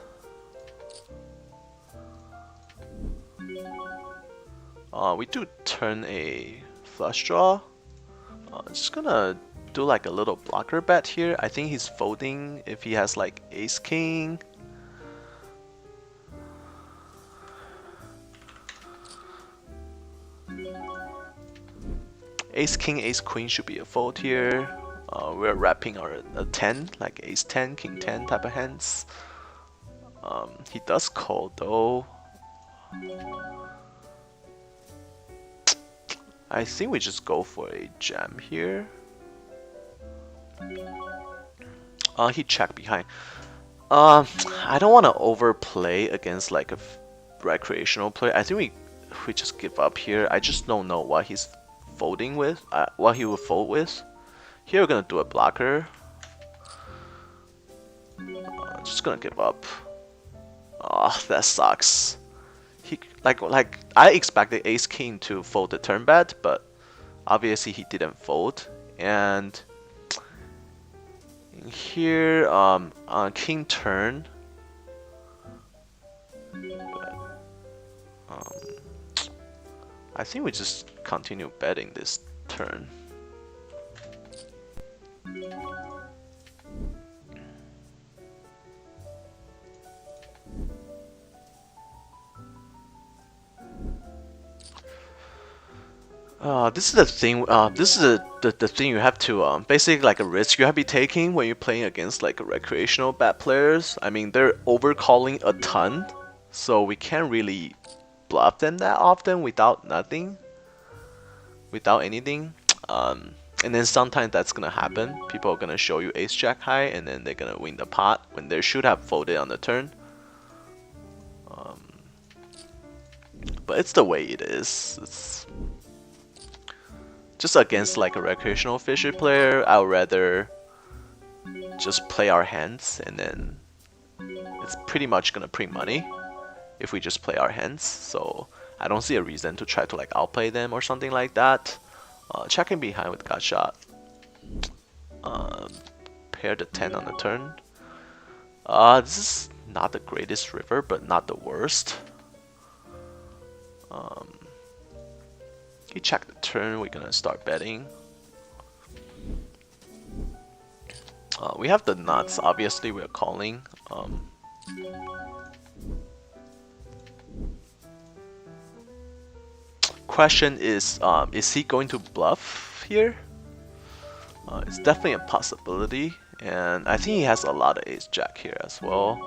We do turn a flush draw. Just gonna do like a little blocker bet here. I think he's folding if he has like ace king. Ace king, ace queen should be a fold here. We're wrapping our 10, like ace 10, king 10 type of hands. He does call though. I think we just go for a jam here. He checked behind. I don't want to overplay against like a recreational player. I think we just give up here. I just don't know what he's folding with, what he will fold with. Here we're gonna do a blocker. Just gonna give up. Oh, that sucks. He like I expected ace king to fold the turn bet, but obviously he didn't fold. And here on king turn, I think we just continue betting this turn. This is the thing. This is the thing you have to basically like a risk you have to be taking when you're playing against like recreational bad players. I mean, they're overcalling a ton, so we can't really bluff them that often without anything. And then sometimes that's gonna happen. People are gonna show you ace jack high, and then they're gonna win the pot when they should have folded on the turn. But it's the way it is. It's just against like a recreational fisher player, I would rather just play our hands, and then it's pretty much gonna print money if we just play our hands. So I don't see a reason to try to like outplay them or something like that. Checking behind with gut shot. Pair the 10 on the turn. This is not the greatest river, but not the worst. He checked the turn, we're gonna start betting. We have the nuts, obviously we're calling. Question is he going to bluff here? It's definitely a possibility, and I think he has a lot of ace jack here as well.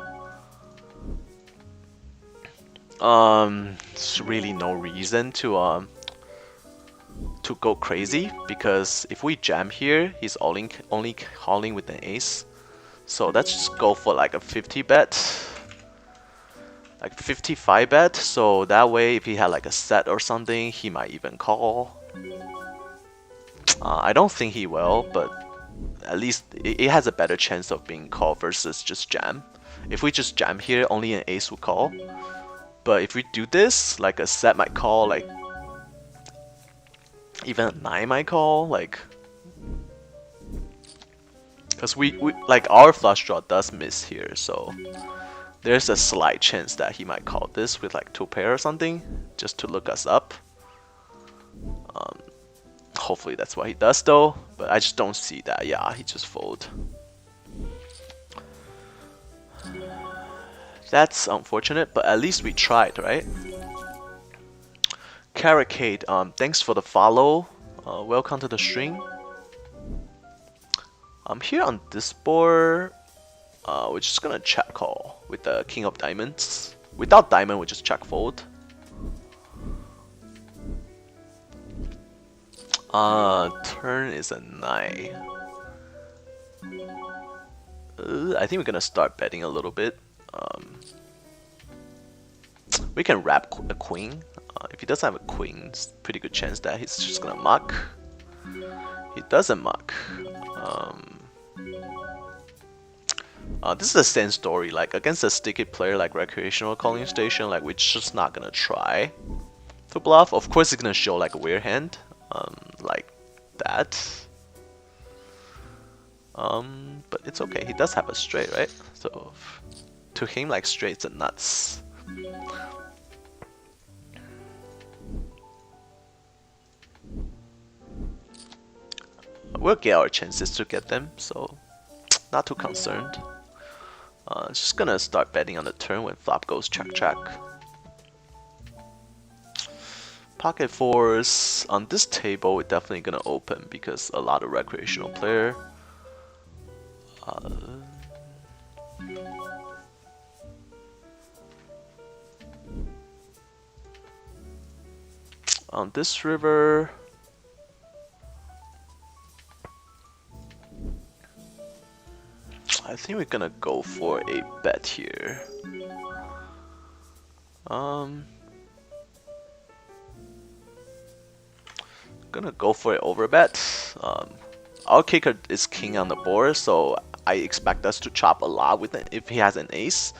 There's really no reason to go crazy, because if we jam here, he's only calling with an ace. So let's just go for like a 50 bet. like 55 bet, so that way if he had like a set or something, he might even call. I don't think he will, but at least it has a better chance of being called versus just jam. If we just jam here, only an ace will call. But if we do this, like a set might call, like even a 9 might call, like, because we like our flush draw does miss here, so there's a slight chance that he might call this with like 2 pair or something, just to look us up. Hopefully that's what he does though, but I just don't see that. Yeah, he just fold. That's unfortunate, but at least we tried, right? Carricade, thanks for the follow. Welcome to the stream. Here on this board, we're just gonna check call with the King of Diamonds. Without diamond, we just check fold. Turn is a 9. I think we're gonna start betting a little bit. We can wrap a queen. If he doesn't have a queen, it's a pretty good chance that he's just gonna muck. He doesn't muck. This is the same story. Like against a sticky player like recreational calling station, like we're just not gonna try to bluff. Of course, it's gonna show like a weird hand, like that. But it's okay. He does have a straight, right? So to him, like straights are nuts. We'll get our chances to get them, so not too concerned. Just gonna start betting on the turn when flop goes check check. Pocket fours on this table, we're definitely gonna open because a lot of recreational player. On this river, I think we're gonna go for a bet here. Gonna go for an overbet. Our kicker is king on the board, so I expect us to chop a lot with it if he has an ace.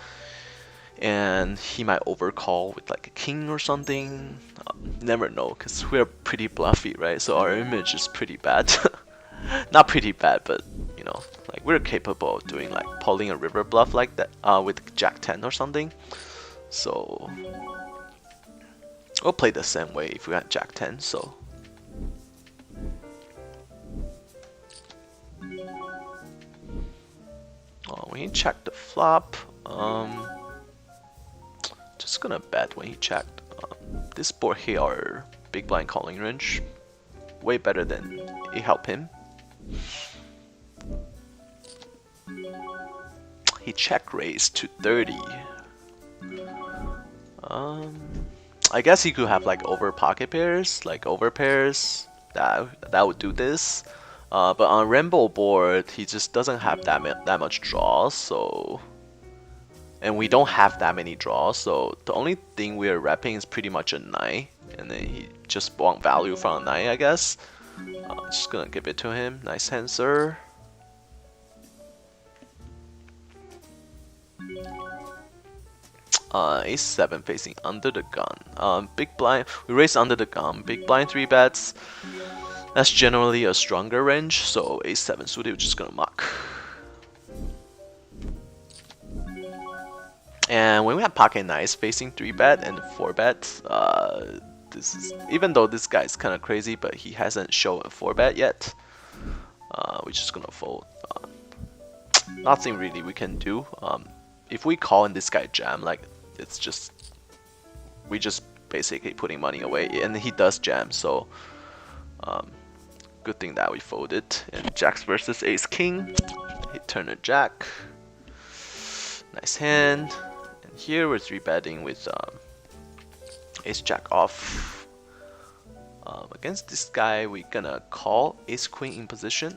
And he might overcall with like a king or something. Never know, because we're pretty bluffy, right? So our image is pretty bad. Not pretty bad, but you know, like we're capable of doing like pulling a river bluff like that with Jack 10 or something. So we'll play the same way if we had Jack 10. So when he checked the flop, just gonna bet when he checked. This board here, our big blind calling range, way better than it helped him. He check raised to 30. I guess he could have like over pocket pairs, like over pairs. That would do this. But on Rainbow board, he just doesn't have that much draws, so. And we don't have that many draws, so the only thing we're repping is pretty much a 9. And then he just want value from a 9, I guess. Just gonna give it to him. Nice hand, sir. Ace 7 facing under the gun. Big blind, we raise under the gun. Big blind 3 bets. That's generally a stronger range, so Ace 7 suited, we're just gonna muck. And when we have pocket 9s facing 3 bet and 4 bets, this is, even though this guy is kind of crazy, but he hasn't shown a 4 bet yet. We're just gonna fold. Nothing really we can do. If we call and this guy jam, like it's just we just basically putting money away, and he does jam, so good thing that we folded. And jacks versus ace king, he turned a jack. Nice hand. And here we're 3-betting with ace jack off. Against this guy, we're gonna call ace queen in position.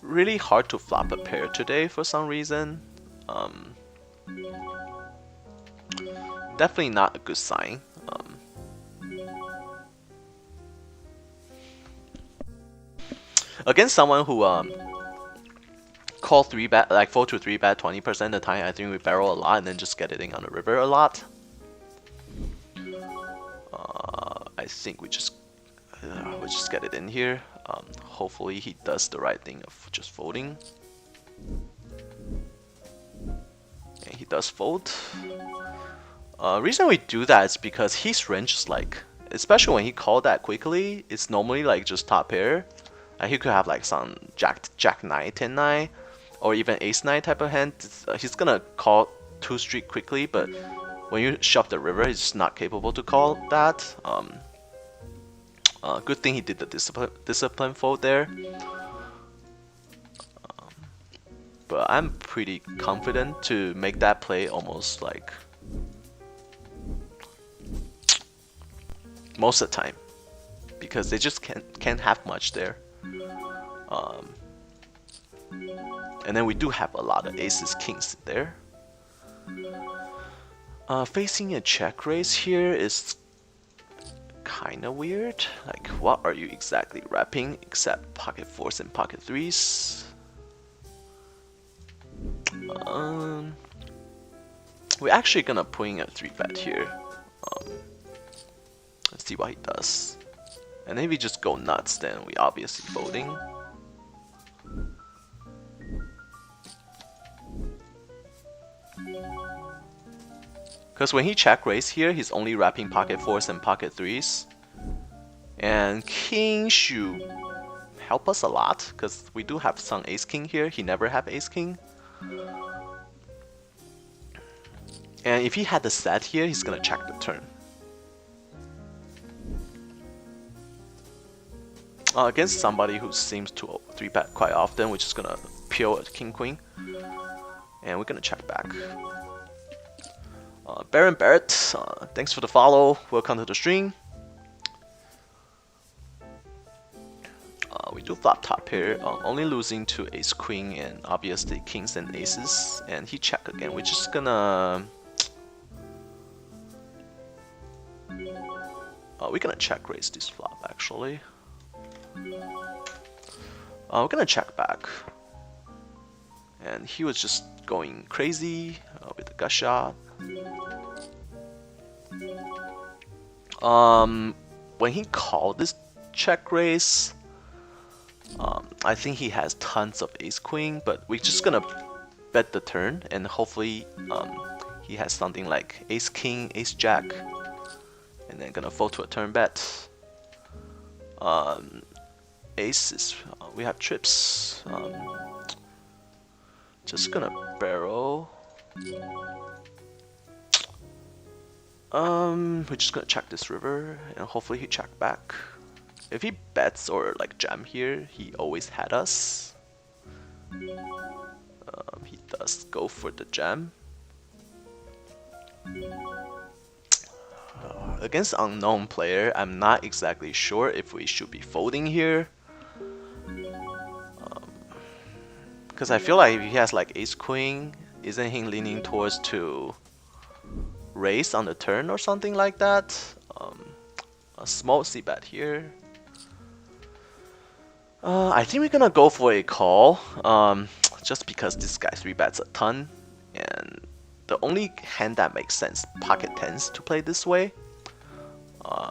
really hard to flop a pair today for some reason. Definitely not a good sign. Against someone who call 3-bet, like 4 to 3-bet 20% of the time, I think we barrel a lot and then just get it in on the river a lot. I think we just get it in here. Hopefully he does the right thing of just folding. And he does fold. Reason we do that is because his range is like, especially when he called that quickly, it's normally like just top pair. He could have like some Jack 9, 10 9, or even Ace 9 type of hand. He's gonna call 2 street quickly, but when you shove the river, he's just not capable to call that. Good thing he did the discipline fold there. But I'm pretty confident to make that play almost like most of the time, because they just can't have much there. And then we do have a lot of aces, kings there. Facing a check raise here is kinda weird. Like, what are you exactly wrapping except pocket 4s and pocket 3s? We're actually gonna put in a 3-bet here. Let's see what he does. And if we just go nuts, then we obviously folding. Because when he check raise here, he's only wrapping pocket 4s and pocket 3s. And king should help us a lot, because we do have some ace king here. He never have ace king. And if he had the set here, he's gonna check the turn. Against somebody who seems to 3-bet quite often, we're just gonna peel a king queen. And we're gonna check back. Baron Barrett, thanks for the follow. Welcome to the stream. We do flop top here, only losing to ace queen and obviously kings and aces. And he check again. We're just gonna we're gonna check raise this flop actually. We're gonna check back. And he was just going crazy with the gut shot. When he called this check raise, I think he has tons of ace queen, but we're just gonna bet the turn and hopefully he has something like ace king, ace jack, and then gonna fold to a turn bet. Aces, we have trips. Just gonna barrel. We're just gonna check this river and hopefully he check back. If he bets or like jam here, he always had us. He does go for the jam. Against unknown player, I'm not exactly sure if we should be folding here. Because I feel like if he has like ace queen, isn't he leaning towards to raise on the turn or something like that? A small c-bet here. I think we're gonna go for a call, just because this guy 3-bets a ton, and the only hand that makes sense, pocket 10s, to play this way.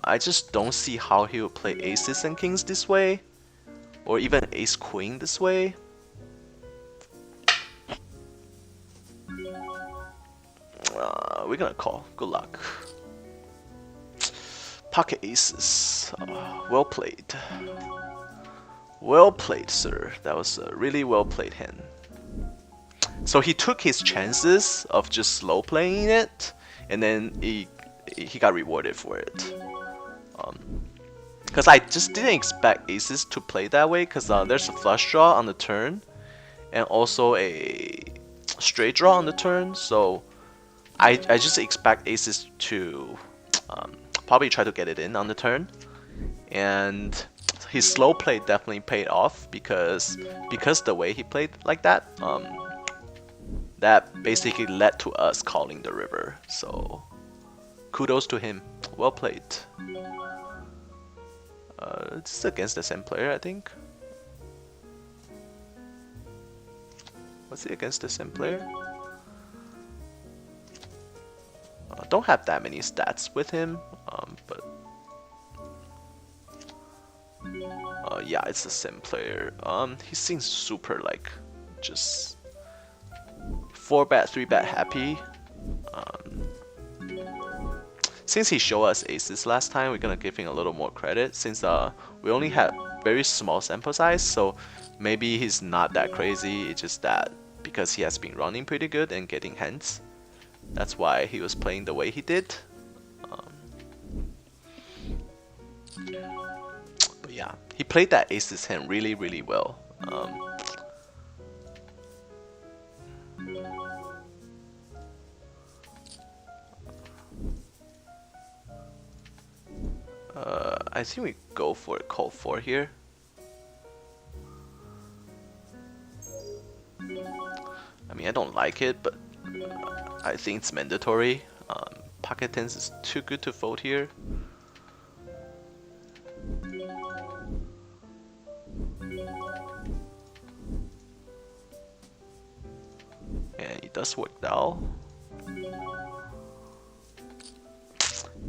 I just don't see how he would play aces and kings this way, or even ace queen this way. We're gonna call. Good luck. Pocket aces. Well played. Well played, sir. That was a really well played hand. So he took his chances of just slow playing it, and then he got rewarded for it. Because I just didn't expect aces to play that way, because there's a flush draw on the turn, and also a straight draw on the turn, so I just expect aces to probably try to get it in on the turn, and his slow play definitely paid off because the way he played like that, that basically led to us calling the river. So kudos to him. Well played. This is against the same player, I think. Was he against the same player? Don't have that many stats with him, but yeah, it's the same player. He seems super like just 4-bet, 3-bet happy. Since he showed us aces last time, we're gonna give him a little more credit since we only had very small sample size, so maybe he's not that crazy. It's just that because he has been running pretty good and getting hands, that's why he was playing the way he did. But yeah, he played that aces hand really, really well. I think we go for a call 4 here. I mean, I don't like it, but I think it's mandatory. Pocket tens is too good to fold here. And it does work now.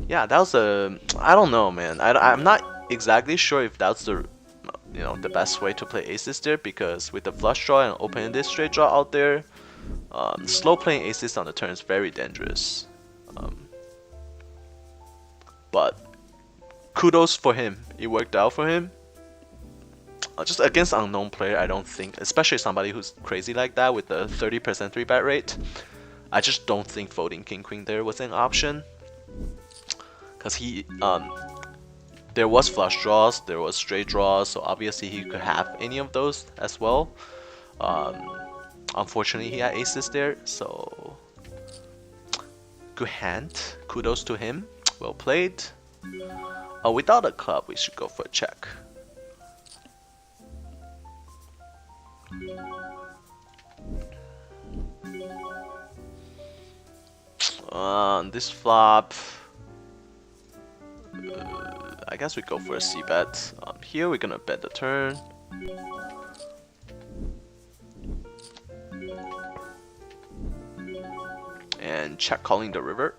Yeah, that was a... I don't know, man. I'm not exactly sure if that's the the best way to play aces there, because with the flush draw and open-ended straight draw out there, slow playing aces on the turn is very dangerous. But kudos for him. It worked out for him. Just against unknown player, I don't think, especially somebody who's crazy like that with the 30% 3-bet rate, I just don't think folding king queen there was an option. Because he, there was flush draws, there was straight draws, so obviously he could have any of those as well. Unfortunately, he had aces there, so good hand. Kudos to him. Well played. Without a club, we should go for a check. This flop, I guess we go for a c-bet. Here we're gonna bet the turn. And check calling the river.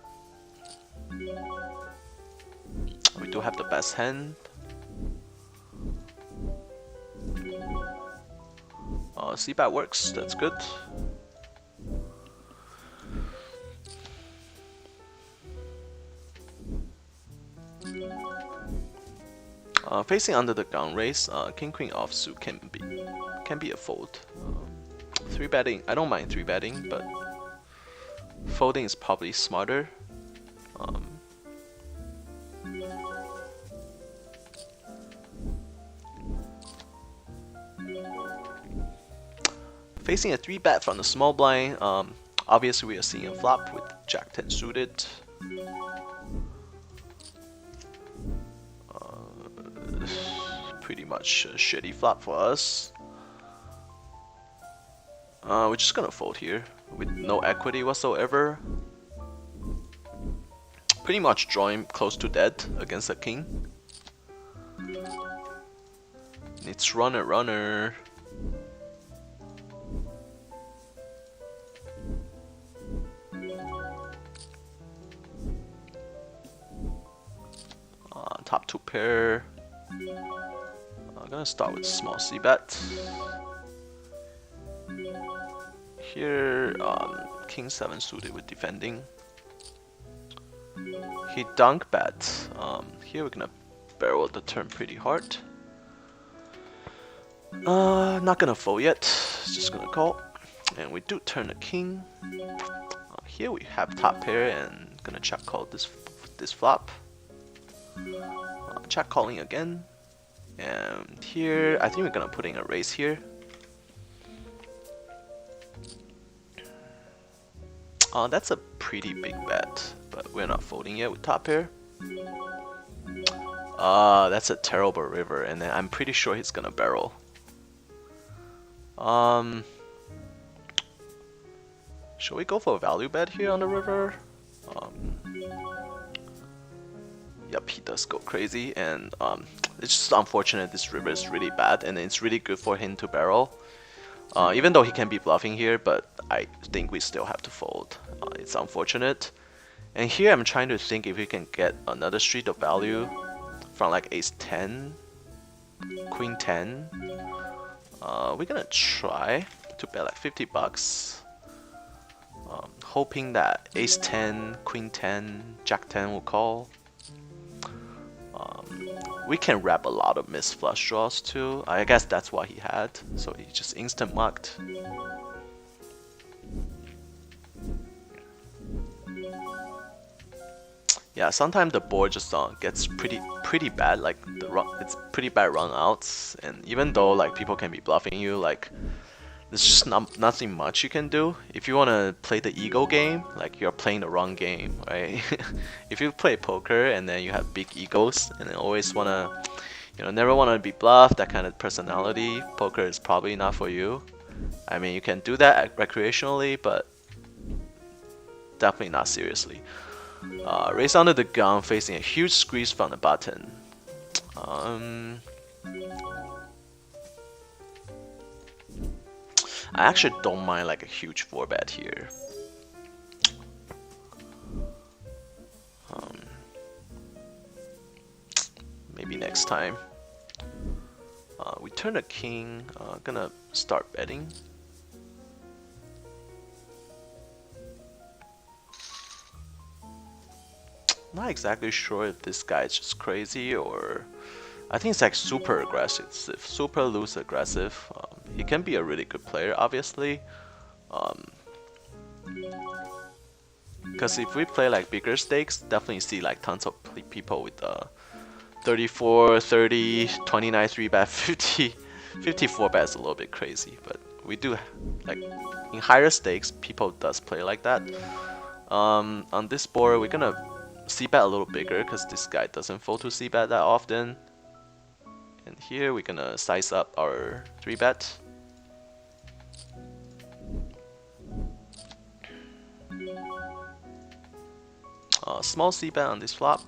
We do have the best hand. C-bet works, that's good. Facing under the gun raise, king queen offsuit can be a fold. 3-betting, I don't mind 3-betting, but folding is probably smarter. Facing a 3-bet from the small blind, obviously we are seeing a flop with Jack 10 suited. Pretty much a shitty flop for us. We're just gonna fold here with no equity whatsoever. Pretty much drawing close to dead against a king. It's runner. Top 2 pair. I'm gonna start with small c-bet. Here, king 7 suited with defending. He dunk bet. Here we're gonna barrel the turn pretty hard. Not gonna fold yet. Just gonna call, and we do turn the king. Here we have top pair and gonna check call this flop. Check calling again. And here, I think we're gonna put in a raise here. That's a pretty big bet, but we're not folding yet with top pair. That's a terrible river, and then I'm pretty sure he's gonna barrel. Should we go for a value bet here on the river? Yep, he does go crazy, and it's just unfortunate this river is really bad, and it's really good for him to barrel. Even though he can be bluffing here, but I think we still have to fold. It's unfortunate. And here I'm trying to think if we can get another street of value from like ace 10, queen 10. We're gonna try to bet like 50 bucks. Hoping that ace 10, queen 10, jack 10 will call. We can wrap a lot of missed flush draws too. I guess that's what he had, so he just instant mucked. Yeah, sometimes the board just gets pretty bad. Like it's pretty bad run outs, and even though like people can be bluffing you, like there's just nothing much you can do. If you want to play the ego game, like you're playing the wrong game, right? If you play poker and then you have big egos and then always want to, never want to be bluffed, that kind of personality, poker is probably not for you. I mean, you can do that recreationally, but definitely not seriously. Raise under the gun, facing a huge squeeze from the button. I actually don't mind like a huge 4-bet here. Maybe next time. We turn a king. Gonna start betting. Not exactly sure if this guy is just crazy or I think it's like super aggressive, super loose aggressive. He can be a really good player, obviously. Because if we play like bigger stakes, definitely see like tons of people with 34, 30, 29, 3-bet, 50, 54 bet is a little bit crazy. But we do like in higher stakes, people does play like that. On this board, we're gonna c-bet a little bigger because this guy doesn't fold to c-bet that often. And here we're gonna size up our 3-bet. Small c-bet on this flop.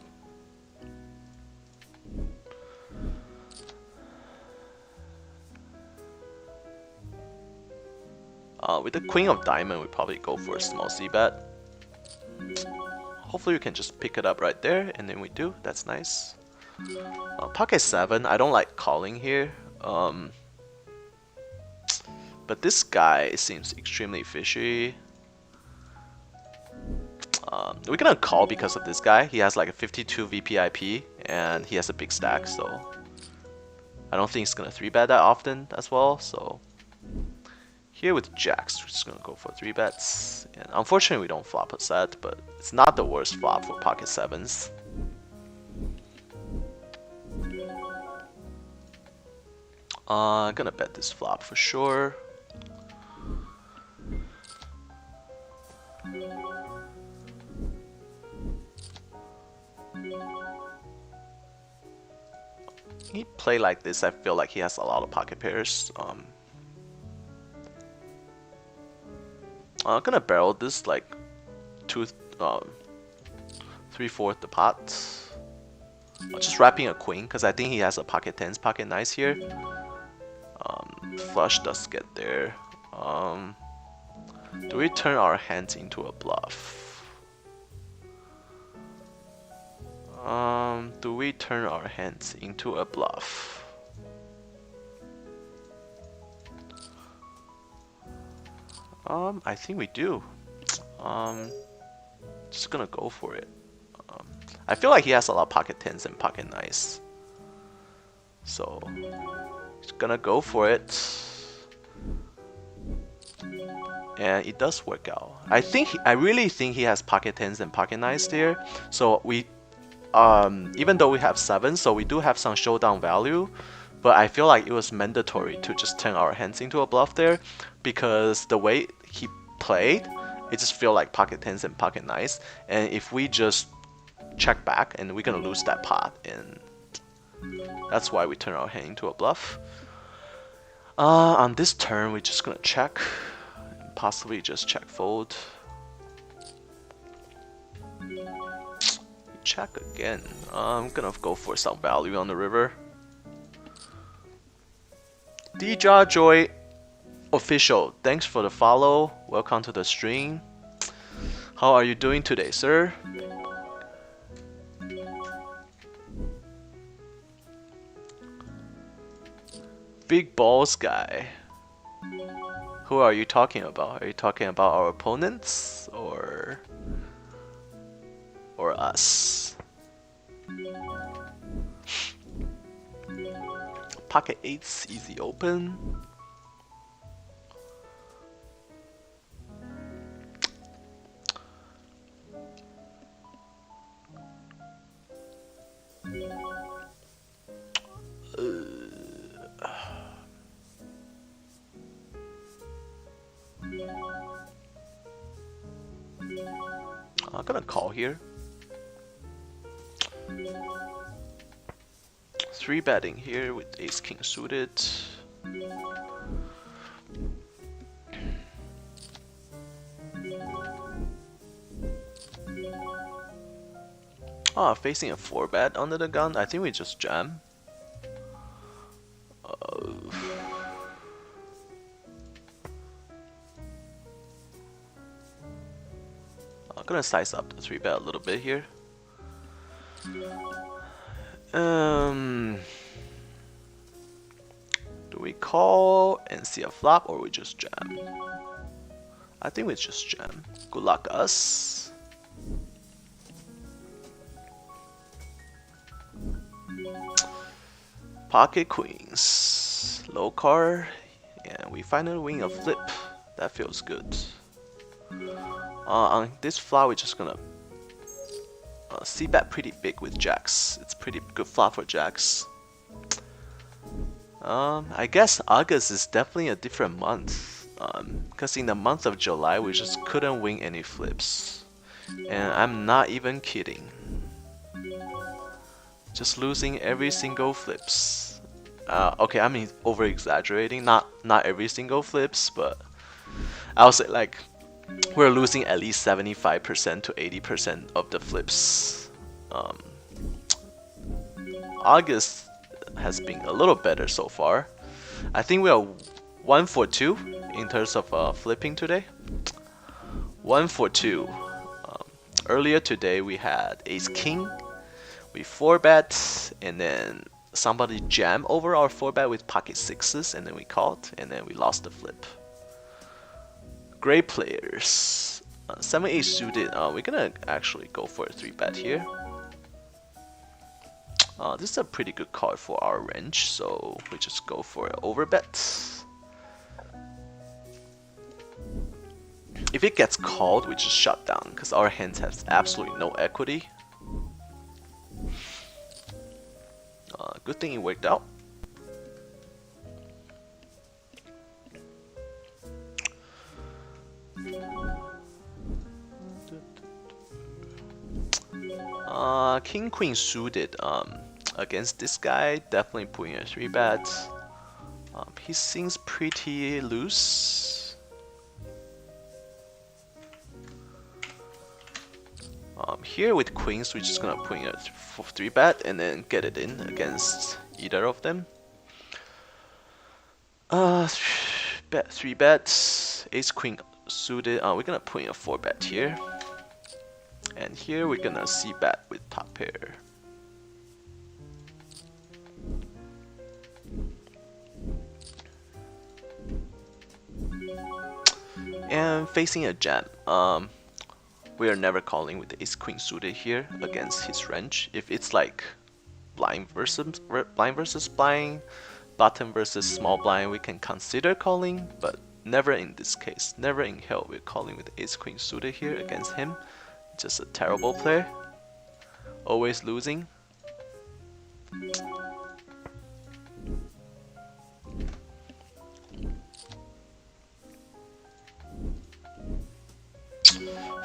With the queen of diamond, we probably go for a small c-bet. Hopefully we can just pick it up right there, and then we do. That's nice. Pocket 7, I don't like calling here. But this guy seems extremely fishy. We're gonna call because of this guy. He has like a 52 VPIP, and he has a big stack, so I don't think he's gonna 3-bet that often as well. So here with jacks, we're just gonna go for 3-bets. And unfortunately, we don't flop a set, but it's not the worst flop for pocket 7s. Gonna bet this flop for sure. He play like this, I feel like he has a lot of pocket pairs. I'm gonna barrel this like 3/4 the pot. Just wrapping a queen because I think he has a pocket 10s, pocket 9s here. Flush does get there. Do we turn our hands into a bluff? Do we turn our hands into a bluff? I think we do. Just gonna go for it. I feel like he has a lot of pocket 10s and pocket 9s. So, just gonna go for it. And it does work out. I really think he has pocket 10s and pocket 9s there. So we, even though we have 7, so we do have some showdown value. But I feel like it was mandatory to just turn our hands into a bluff there, because the way he played, it just feel like pocket 10s and pocket 9s. And if we just check back, and we're gonna lose that pot, and That's why we turn our hand into a bluff. On this turn, we're just gonna check, and possibly just check fold. Check again. I'm gonna go for some value on the river. Dja Joy Official, thanks for the follow. Welcome to the stream. How are you doing today, sir? Big balls guy. Who are you talking about? Are you talking about our opponents or us? Pocket eights, easy open. I'm gonna call here. 3-betting here with ace king suited. Facing a 4-bet under the gun. I think we just jam. I'm gonna size up the 3-bet a little bit here. Do we call and see a flop or we just jam? I think we just jam. Good luck us. Pocket queens. Low card. And we finally win a flip. That feels good. On this flop we're just gonna c-bet pretty big with jacks. It's pretty good flop for jacks. I guess August is definitely a different month. Because in the month of July we just couldn't win any flips. And I'm not even kidding. Just losing every single flips. Okay, I mean over exaggerating, not every single flips, but I would say like we're losing at least 75% to 80% of the flips. August has been a little better so far. I think we are 1 for 2 in terms of flipping today. 1 for 2. Earlier today we had ace king, we 4-bet, and then somebody jammed over our 4-bet with pocket sixes, and then we called, and then we lost the flip. Great players. 7-8 suited. We're gonna actually go for a 3-bet here. This is a pretty good card for our range, so we just go for an overbet. If it gets called, we just shut down because our hands has absolutely no equity. Good thing it worked out. King queen suited against this guy, definitely putting a 3-bet. He seems pretty loose. Here with queens, we're just gonna put in a 3-bet and then get it in against either of them. 3-bet, ace queen suited. We're gonna put in a 4-bet here. And here we're gonna c-bet with top pair. And facing a jam. We are never calling with the ace queen suited here against his range. If it's like blind versus blind, button versus small blind, we can consider calling, but never in this case. Never in hell we're calling with the ace queen suited here against him. Just a terrible player. Always losing.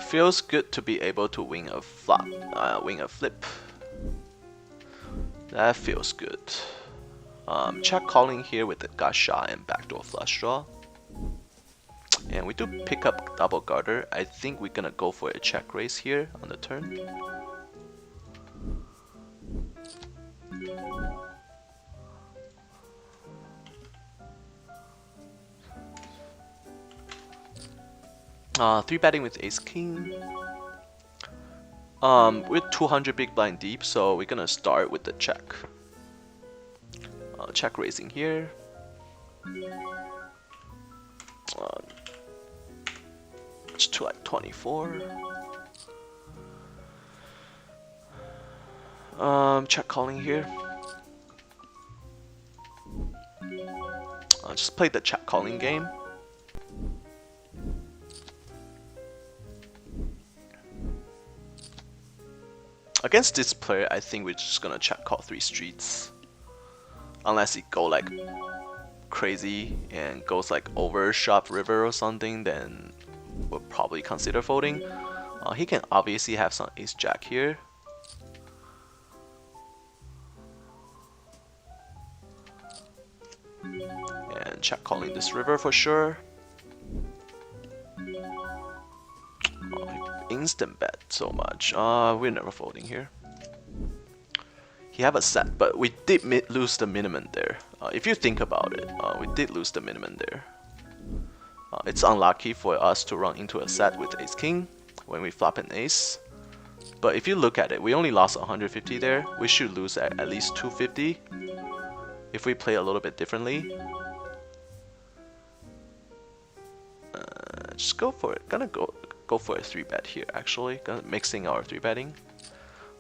Feels good to be able to win a flop, win a flip. That feels good. Check calling here with the gut shot and backdoor flush draw. And we do pick up double guarder. I think we're gonna go for a check raise here on the turn. Three betting with ace king. We're 200 big blind deep, so we're gonna start with the check. Check raising here. It's to like 24. Check calling here. Just play the check calling game. Against this player, I think we're just gonna check call 3 streets. Unless he go like crazy and goes like over sharp river or something, then we'll probably consider folding. He can obviously have some ace jack here. And check calling this river for sure. Instant bet so much. We're never folding here. He have a set, but we did lose the minimum there. If you think about it, we did lose the minimum there. It's unlucky for us to run into a set with ace king when we flop an ace. But if you look at it, we only lost 150 there. We should lose at least 250 if we play a little bit differently. Just go for it. Gonna go for a 3 bet here actually. Mixing our 3 betting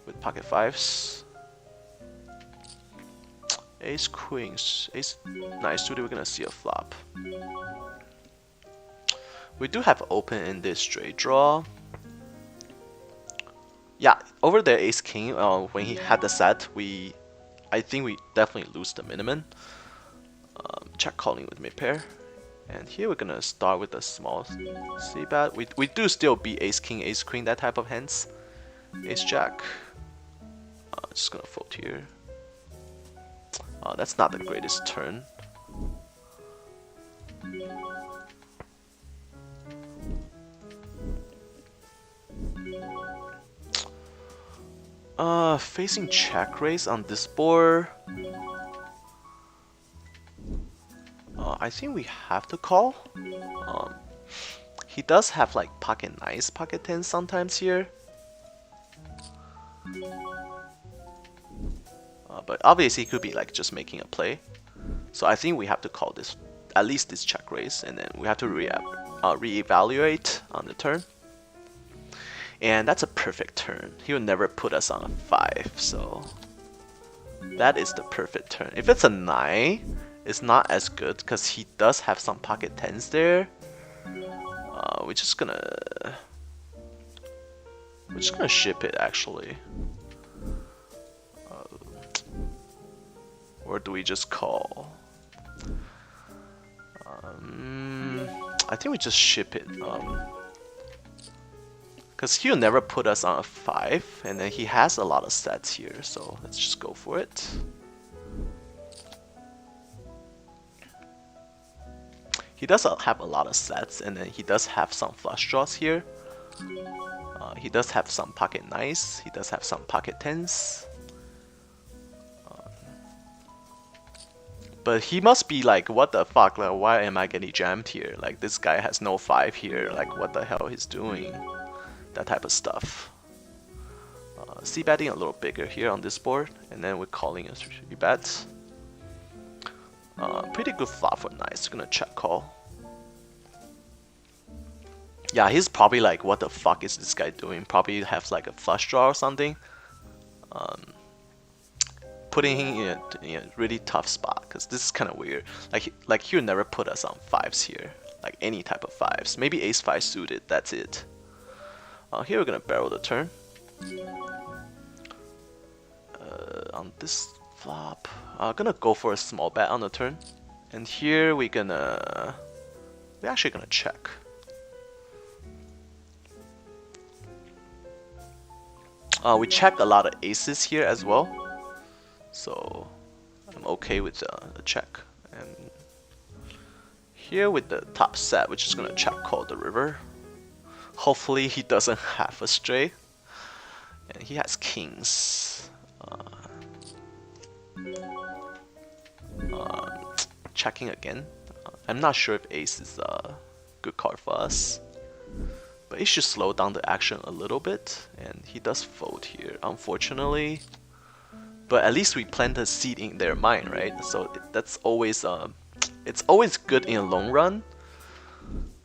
with pocket fives. Ace queens, ace nice suited. We're gonna see a flop. We do have open in this straight draw. Yeah, over there ace king. When he had the set, I think we definitely lose the minimum. Check calling with mid pair. And here we're gonna start with a small c-bet. We do still beat ace king, ace queen, that type of hands. Ace jack. Just gonna fold here. That's not the greatest turn. Facing check raise on this board. I think we have to call. He does have like pocket nines, pocket tens sometimes here. But obviously he could be like just making a play. So I think we have to call this, at least this check raise, and then we have to reevaluate on the turn. And that's a perfect turn. He would never put us on a 5, so that is the perfect turn. If it's a 9, it's not as good because he does have some pocket 10s there. We're just gonna ship it actually. Or do we just call? I think we just ship it. Because he'll never put us on a 5, and then he has a lot of sets here, so let's just go for it. He does have a lot of sets, and then he does have some flush draws here. He does have some pocket nines, he does have some pocket 10s. But he must be like, what the fuck, like, why am I getting jammed here? Like, this guy has no 5 here, like, what the hell he's doing? That type of stuff. C-betting a little bigger here on this board, and then we're calling a 3 bet. Pretty good flop for nice, gonna check call. Yeah, he's probably like, what the fuck is this guy doing? Probably have like a flush draw or something. Putting him in a really tough spot, because this is kind of weird. Like he'll never put us on 5s here, like any type of 5s. Maybe ace 5 suited, that's it. Here we're gonna barrel the turn. On this flop, gonna go for a small bet on the turn, and here we're actually gonna check. We check a lot of aces here as well. so I'm okay with the check. And here with the top set, we're just gonna check call the river. Hopefully he doesn't have a straight, and he has kings. Checking again. I'm not sure if ace is a good card for us, but it should slow down the action a little bit, and he does fold here, unfortunately. But at least we plant a seed in their mind, right? So that's always it's always good in a long run,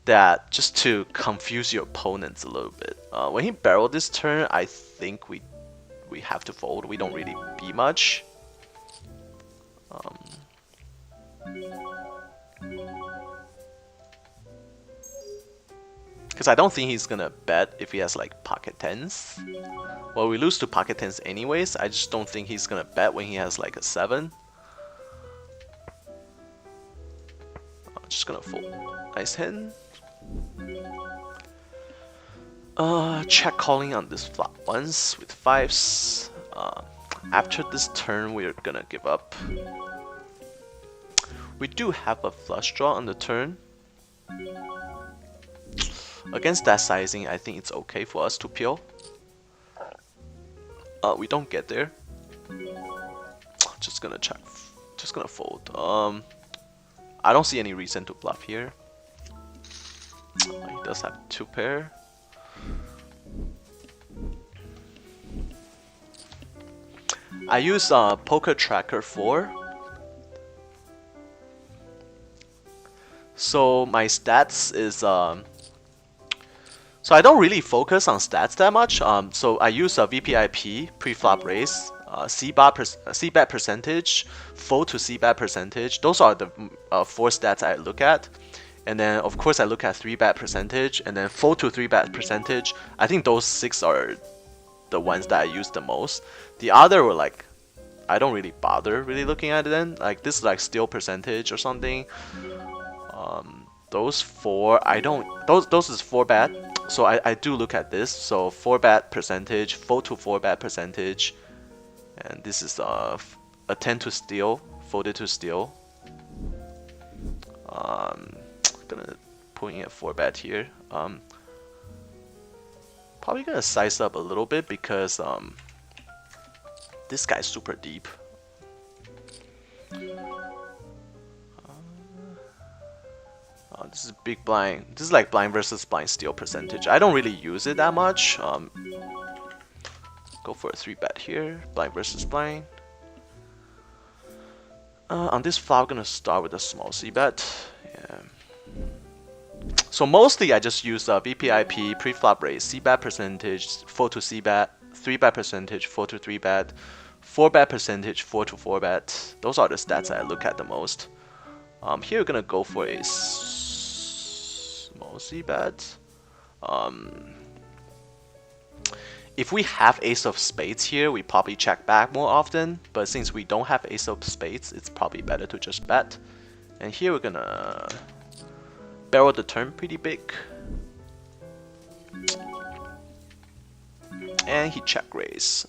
that just to confuse your opponents a little bit. When he barreled this turn, I think we have to fold. We don't really beat much. Because I don't think he's gonna bet if he has like pocket tens. Well, we lose to pocket tens anyways. I just don't think he's gonna bet when he has like a 7. I'm just gonna fold. Nice hand. Check calling on this flop once with 5s. After this turn, we're gonna give up. We do have a flush draw on the turn. Against that sizing, I think it's okay for us to peel. We don't get there. Just gonna check. Just gonna fold. I don't see any reason to bluff here. He does have 2 pair. I use Poker Tracker 4. So my stats is so I don't really focus on stats that much. So I use a VPIP, pre-flop raise, C-bet percentage, fold to C-bet percentage. Those are the 4 stats I look at. And then of course I look at 3-bet percentage, and then fold to 3-bet percentage. I think those 6 are the ones that I use the most. The other were like, I don't really bother really looking at it then. Like this is like steal percentage or something. Those 4, I don't, those is 4-bet. So I do look at this. So 4-bet percentage, fold to 4-bet percentage. And this is a 10 to steal, folded to steal. Gonna put in a 4-bet here. Probably gonna size up a little bit because this guy's super deep. This is big blind. This is like blind versus blind steal percentage. I don't really use it that much. Go for a 3-bet here. Blind versus blind. On this flop, I'm gonna start with a small c-bet. Yeah. So mostly I just use VPIP, pre-flop raise, c-bet percentage, 4 to c-bet, 3-bet percentage, 4 to 3-bet, 4-bet percentage, 4 to 4-bet. Those are the stats I look at the most. Here we're gonna go for a small c-bet. If we have ace of spades here, we probably check back more often. But since we don't have ace of spades, it's probably better to just bet. And here we're gonna barrel the turn pretty big. And he check raise.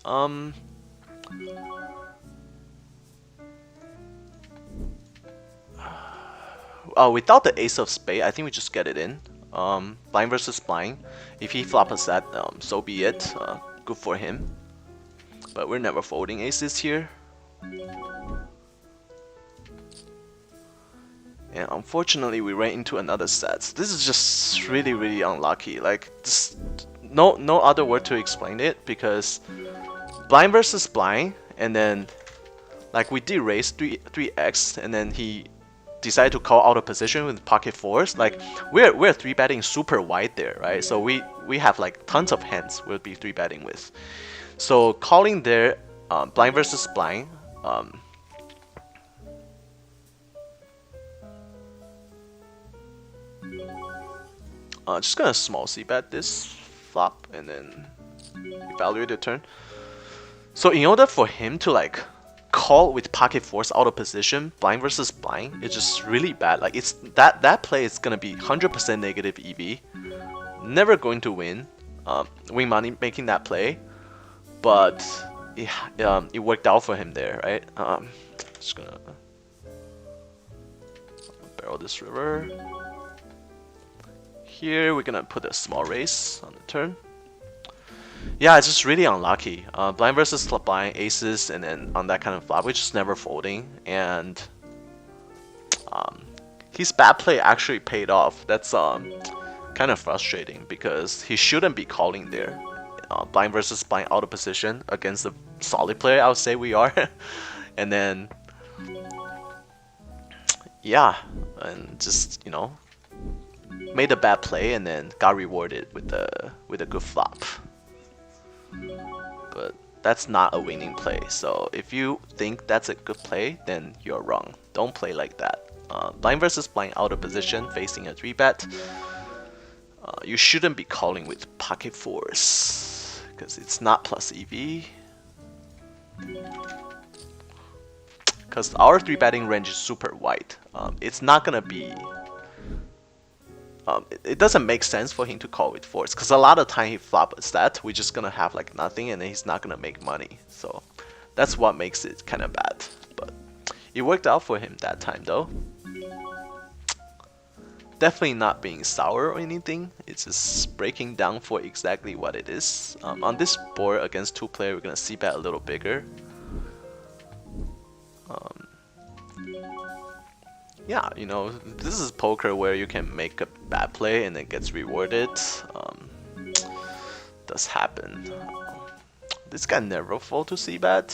Without the ace of spade, I think we just get it in. Blind versus blind. If he flop a set, so be it. Good for him. But we're never folding aces here. And unfortunately, we ran into another set. This is just really, really unlucky. Like, this, no other word to explain it, because blind versus blind, and then like we did raise 3x, and then he decided to call out of position with pocket 4s. Like we're 3-betting super wide there, right? So we have like tons of hands we'll be 3-betting with. So calling there, blind versus blind. Just gonna small c-bet this flop and then evaluate the turn. So in order for him to like call with pocket 4s out of position, blind versus blind, it's just really bad. Like it's that play is gonna be 100% negative EV. Never going to win money making that play. But it worked out for him there, right? Just gonna barrel this river. Here we're gonna put a small raise on the turn. Yeah, it's just really unlucky. Blind versus blind, aces, and then on that kind of flop, we're just never folding. And his bad play actually paid off. That's kind of frustrating because he shouldn't be calling there. Blind versus blind out of position against a solid player, I would say we are. And then, yeah, and just, you know, made a bad play and then got rewarded with a good flop. But that's not a winning play. So if you think that's a good play, then you're wrong. Don't play like that. Blind versus blind out of position, facing a 3-bet. You shouldn't be calling with pocket fours because it's not plus EV. Because our 3-betting range is super wide. It's not gonna be. It doesn't make sense for him to call with fours because a lot of time he flop a set, we're just gonna have like nothing and then he's not gonna make money. So that's what makes it kind of bad. But it worked out for him that time though. Definitely not being sour or anything. It's just breaking down for exactly what it is. On this board against 2-player, we're gonna see bet a little bigger. Yeah, you know, this is poker where you can make a bad play and it gets rewarded. Does happen. This guy never fold to c-bet.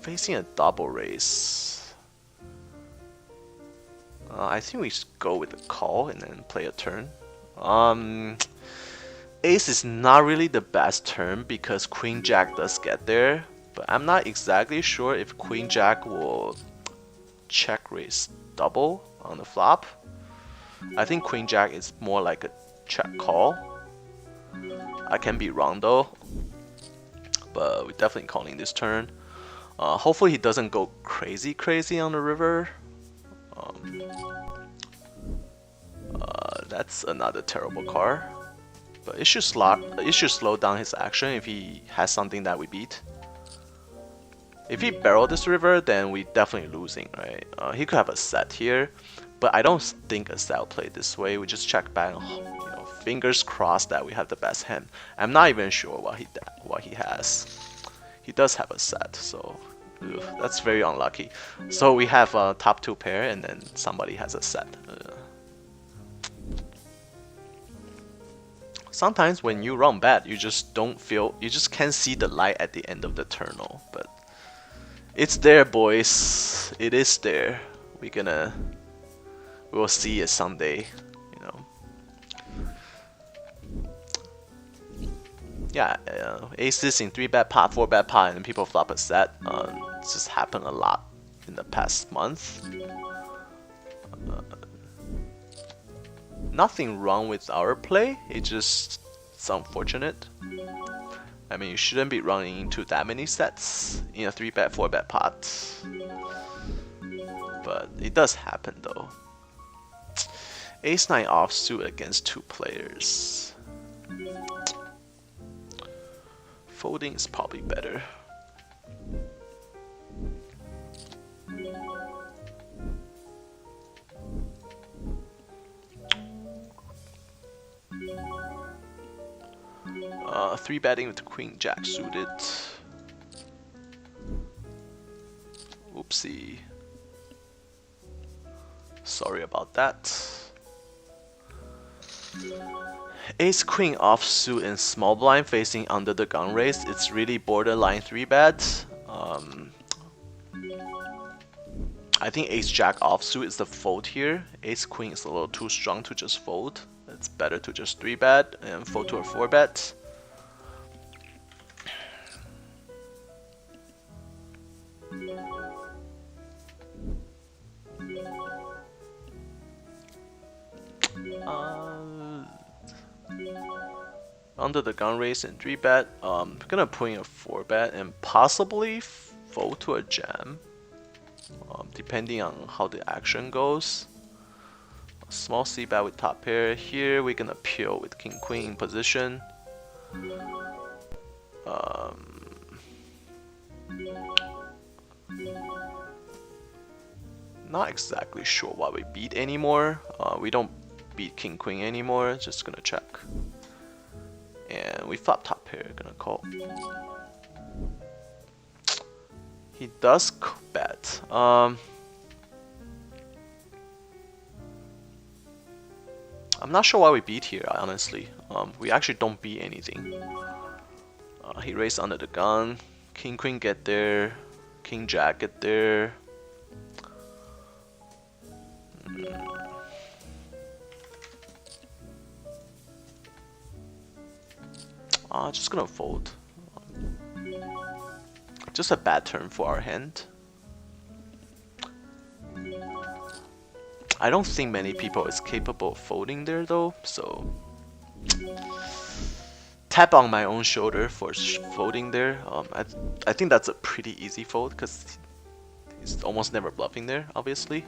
Facing a double raise. I think we should go with a call and then play a turn. Ace is not really the best turn because Queen Jack does get there. But I'm not exactly sure if Queen Jack will check raise double on the flop. I think Queen Jack is more like a check call. I can be wrong though. But we're definitely calling this turn. Hopefully he doesn't go crazy on the river. That's another terrible card. But it should slow down his action if he has something that we beat. If he barrel this river, then we definitely losing, right? He could have a set here, but I don't think a set will play this way. We just check back, you know, fingers crossed that we have the best hand. I'm not even sure what he has. He does have a set, so that's very unlucky. So we have a top 2 pair, and then somebody has a set. Sometimes when you run bad, you just can't see the light at the end of the tunnel, but. It's there, boys. It is there. We'll see it someday, you know. Yeah, aces in 3-bet pot, 4-bet pot, and people flop a set. It's just happened a lot in the past month. Nothing wrong with our play. It's unfortunate. I mean, you shouldn't be running into that many sets in a 3-bet, 4-bet pot. But it does happen though. Ace-9 offsuit against 2 players. Folding is probably better. Three betting with Queen Jack suited. Oopsie. Sorry about that. Ace Queen offsuit in small blind facing under the gun raise. It's really borderline 3-bet. I think Ace Jack offsuit is the fold here. Ace Queen is a little too strong to just fold. It's better to just 3-bet and fold to a 4-bet. Under the gun raise and 3-bet, I'm gonna put in a 4-bet and possibly fold to a jam, depending on how the action goes. Small c-bet with top pair. Here we're gonna peel with king queen in position. Not exactly sure why we beat anymore. We don't beat king queen anymore. Just gonna check. And we flop top pair. Gonna call. He does bet. I'm not sure why we beat here, honestly. We actually don't beat anything. He raised under the gun. King queen get there. King jack get there. Just gonna fold. Just a bad turn for our hand. I don't think many people is capable of folding there though, so tap on my own shoulder for folding there. I think that's a pretty easy fold because he's almost never bluffing there, obviously.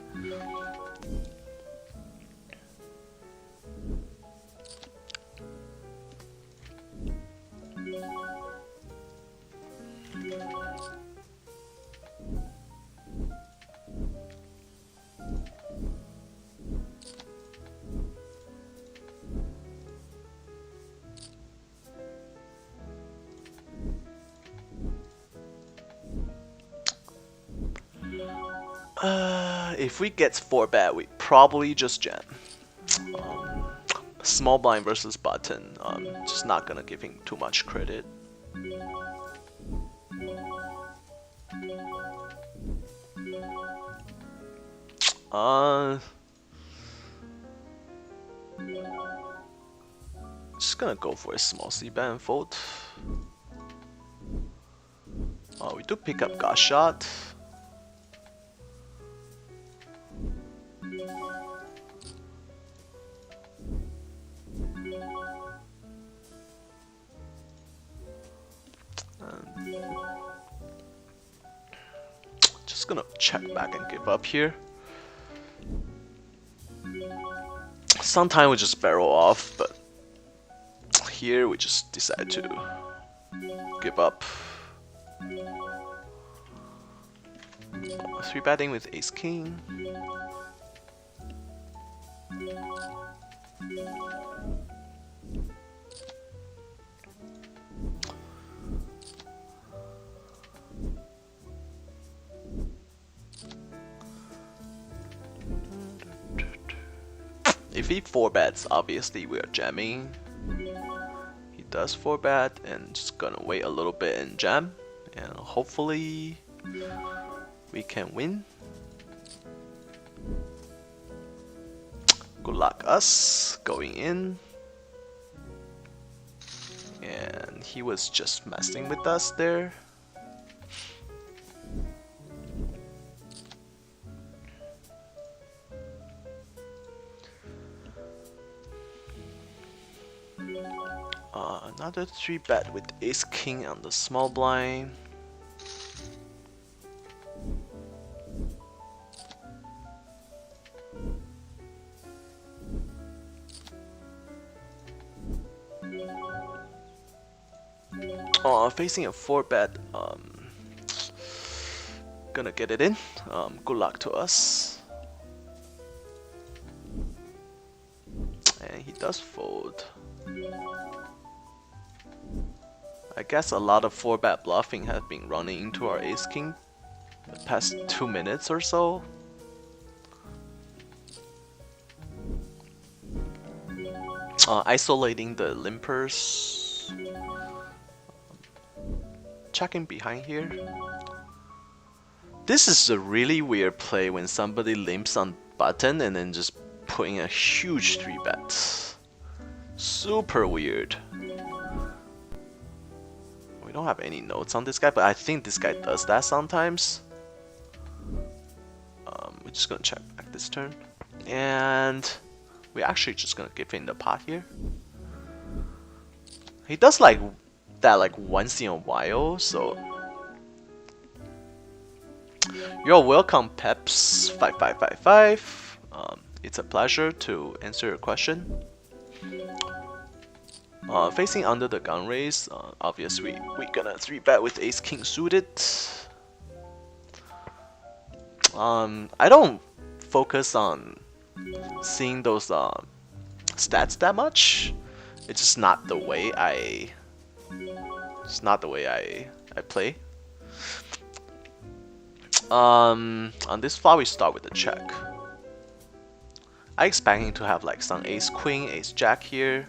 If we get 4-bet, we probably just jam. Small blind versus button, just not gonna give him too much credit. Just gonna go for a small c-bet and fold. We do pick up got shot. Just gonna check back and give up here. Sometimes we just barrel off, but here we just decide to give up. 3-betting with ace king. If he 4-bets, obviously we are jamming. He does 4-bet and just gonna wait a little bit and jam, and hopefully we can win. Good luck us going in. And he was just messing with us there. Another 3-bet with ace king on the small blind. Facing a 4-bet, gonna get it in. Good luck to us. And he does fold. I guess a lot of 4-bet bluffing has been running into our ace king the past 2 minutes or so. Isolating the limpers. Checking behind here. This is a really weird play when somebody limps on button and then just putting a huge 3-bet. Super weird. We don't have any notes on this guy, but I think this guy does that sometimes. We're just gonna check back this turn. And we're actually just gonna give him the pot here. He does like that like once in a while, so you're welcome, Peps 5555. It's a pleasure to answer your question. Facing under the gun raise, obviously we gonna 3-bet with ace king suited. I don't focus on seeing those stats that much. It's just not the way I play. On this flop we start with a check. I expecting to have like some ace queen, ace jack here.